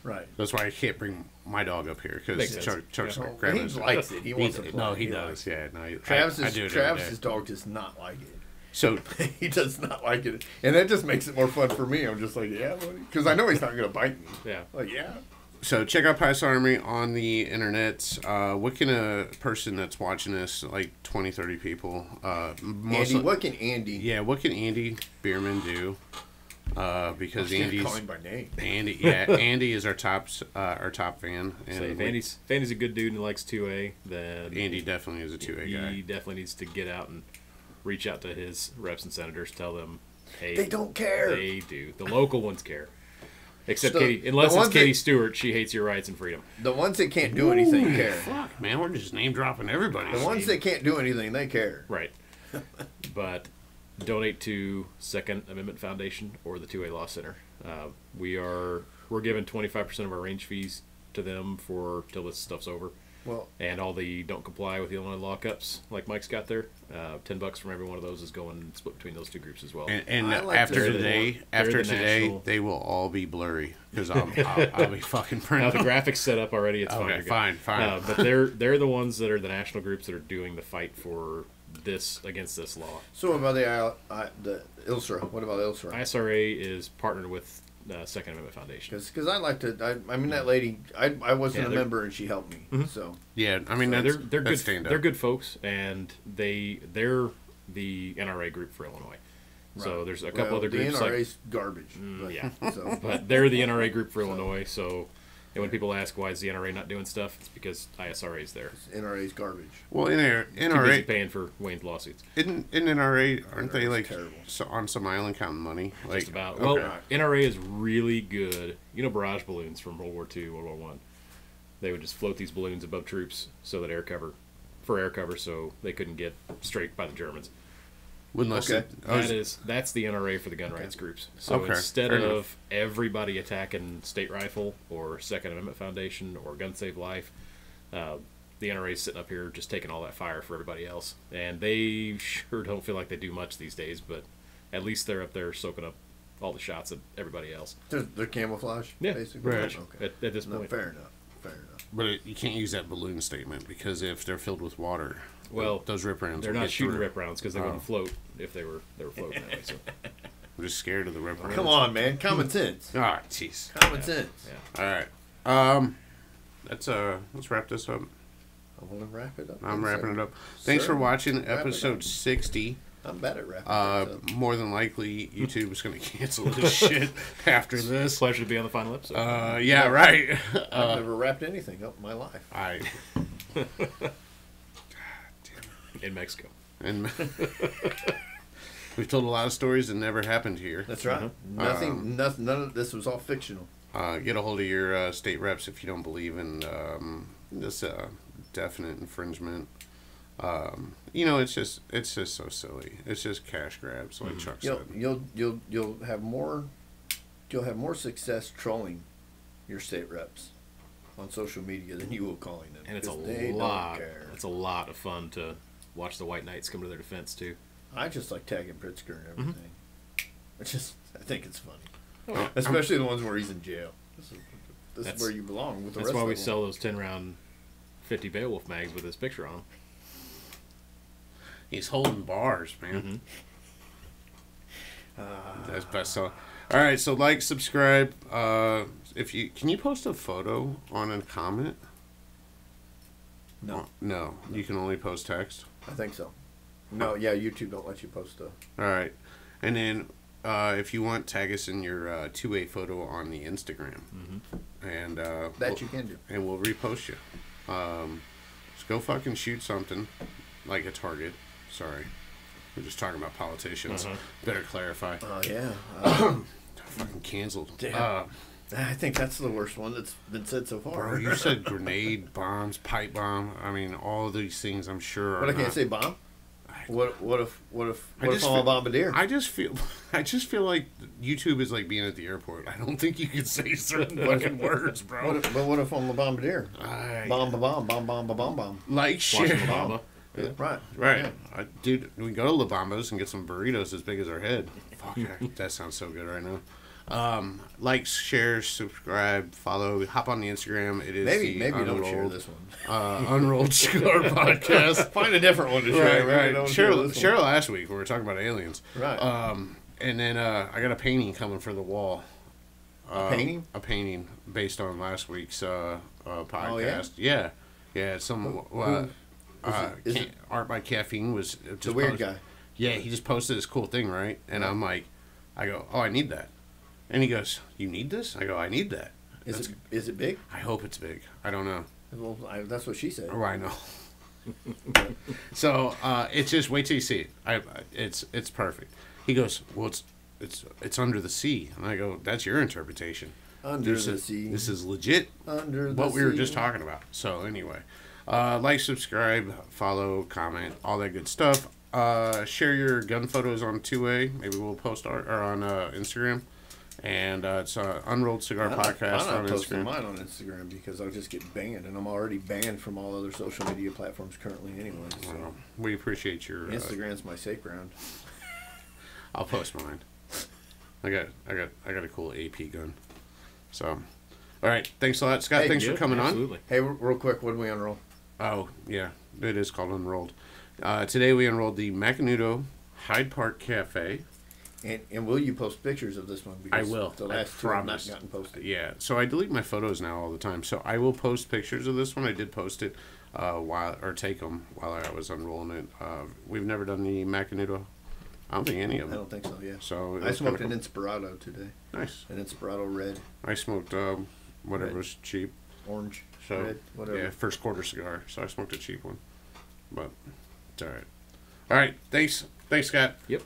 Right. That's why I can't bring my dog up here Makes because sense. Chuck's Yeah. not grabbing He his likes it. He wants to He- play. No, he likes does. it. Yeah. No, I do Travis's it every Travis's day. dog does not like it. So He does not like it, and that just makes it more fun for me. I'm just like, yeah, because I know he's not gonna bite me. Yeah. Like, yeah. So check out Piasa Armory on the internet. What can a person that's watching this, like 20, 30 people, Andy, what can Andy? yeah, what can Andy Bierman do? Because Andy's calling by name. Andy is our top fan, and So if Andy's a good dude and likes 2A, then Andy definitely is a 2A he guy. definitely needs to get out and reach out to his reps and senators, tell them, hey, They don't care. They do. The local ones care. Except So, Katie, unless the it's ones Katie that- Stewart, she hates your rights and freedom. The ones that can't do anything care. Fuck, man, we're just name dropping everybody. The ones that can't do anything, they care. Right. But donate to Second Amendment Foundation or the 2A Law Center. We're giving 25% of our range fees to them for till this stuff's over. Well, And all the don't comply with the Illinois lockups, like Mike's got there, $10 from every one of those is going split between those two groups as well. And I like after to- today, they're after the today, national- they will all be blurry because I'll be fucking Now printing. the graphics set up already. It's fine. Okay, you're good. fine. But they're the ones that are the national groups that are doing the fight for this against this law. so what about the ILSRA? What about ILSRA? ISRA is partnered with Second Amendment Foundation. Because I like to. I mean, that lady. I wasn't Yeah, a they're- member, and she helped me. So Yeah, I mean They're that's they're that's good. stand up. They're good folks, and they're the NRA group for Illinois. So there's a couple other the groups. NRA's garbage. But, yeah. So. But they're the NRA group for Illinois. So, and when people ask why is the NRA not doing stuff, it's because ISRA's there. NRA's garbage. Well, Too busy NRA paying for Wayne's lawsuits. in NRA aren't they NRA 's like terrible. so on some island counting money? Like Just about. okay. Well, NRA is really good. You know, barrage balloons from World War II, World War One. They would just float these balloons above troops so that air cover, so they couldn't get straight by the Germans. Unless Okay. That's the NRA for the gun rights groups. So Okay, instead fair of enough. everybody attacking State Rifle or Second Amendment Foundation or Gun Save Life, the NRA's sitting up here just taking all that fire for everybody else. And they sure don't feel like they do much these days, but at least they're up there soaking up all the shots of everybody else. They're camouflage, Yeah, basically. right. Okay. At this No, point. fair enough. Fair enough. But you can't use that balloon statement because if they're filled with water, Well, those rip rounds. they're will not get shooting through. rip rounds because they wouldn't float if they were floating that way. So. I'm just scared of the rip rounds. Come on, man. Common sense. Ah, jeez. Common sense. Yeah. All right. Let's wrap this up. I'm going to wrap it up. I'm wrapping it up. Thanks for watching Wrap it up. episode 60. I'm bad at wrapping things up. More than likely, YouTube is going to cancel this shit after this. Pleasure to be on the final episode. Yeah, right. I've never wrapped anything up in my life. In Mexico. And we've told a lot of stories that never happened here. That's right. Nothing. None of this was all fictional. Get a hold of your state reps if you don't believe in this definite infringement. It's just so silly. It's just cash grabs, like Chuck said. You'll have more success trolling your state reps on social media than you will calling them. And it's 'cause they don't care. It's a lot of fun to watch the White Knights come to their defense too. I just like tagging Pritzker and everything. I think it's funny, Oh. especially the ones where he's in jail. This is That's- where you belong with the That's rest why of we them. sell those 10-round 50 Beowulf mags with his picture on them. He's holding bars, man. Mm-hmm. That's best. So, all right. So like, subscribe. Can you post a photo on a comment? No, No. You can only post text. I think so. No, yeah, YouTube don't let you post stuff. All right. And then if you want, tag us in your two-way photo on the Instagram. And That you can do. and we'll repost you. Just go fucking shoot something like a target. Sorry. We're just talking about politicians. Better clarify. Oh yeah. Fucking canceled. Damn. I think that's the worst one that's been said so far. Bro, you said grenade, bombs, pipe bomb. I mean, all of these things I'm sure are But I can't not- say bomb. What if I I'm just a feel- bombardier? I just feel like YouTube is like being at the airport. I don't think you can say certain fucking words, bro. What if I'm a bombardier? I- Bomb, bomb, bomb, bomb, bomb, bomb, bomb. Like, Watching share. Obama. Right. Right. Dude, we go to La Bamba's and get some burritos as big as our head. Fuck, that sounds so good right now. Like, share, subscribe, follow, hop on the Instagram. It is Maybe the don't share this one. Unrolled Cigar Podcast. Find a different one to share. Right, right. Don't share this Share one. last week when we were talking about aliens. Right. And then I got a painting coming for the wall. A painting? A painting based on last week's podcast. Oh, yeah? Yeah, some is it- Art by Caffeine was just The weird guy. Yeah, he just posted this cool thing, right? And I'm like, I go, oh, I need that. And he goes, you need this? I go, I need that. Is it big? I hope it's big. I don't know. Well, that's what she said. Oh, I know. So it's just wait till you see it. It's perfect. He goes, well, it's under the sea, and I go, that's your interpretation. Under the sea. This is legit. Under the What we were sea. just talking about. So anyway, like, subscribe, follow, comment, all that good stuff. Share your gun photos on 2A. Maybe we'll post or on Instagram. And it's Unrolled Cigar Podcast I'm on not posting Instagram. mine on Instagram because I'll just get banned, and I'm already banned from all other social media platforms currently anyway. So Well, we appreciate your. Instagram's my safe ground. I'll post mine. I got a cool AP gun. So, all right. Thanks a lot, Scott. Hey, thanks for Good, coming on. absolutely. Hey, real quick, what do we unroll? Oh yeah, it is called Unrolled. Today we unrolled the Macanudo Hyde Park Cafe. And will you post pictures of this one? I Because will. The I last two have not promise. gotten posted. Yeah, so I delete my photos now all the time. So I will post pictures of this one. I did post it take them while I was unrolling it. We've never done the Macanudo I don't think any of I them. don't think so. Yeah. So it I was smoked kinda an Inspirato today. nice. An Inspirato red, I smoked whatever Red. was cheap. orange, So red, whatever. yeah, first quarter cigar. So I smoked a cheap one, but it's all right. All right, thanks, Scott. Yep.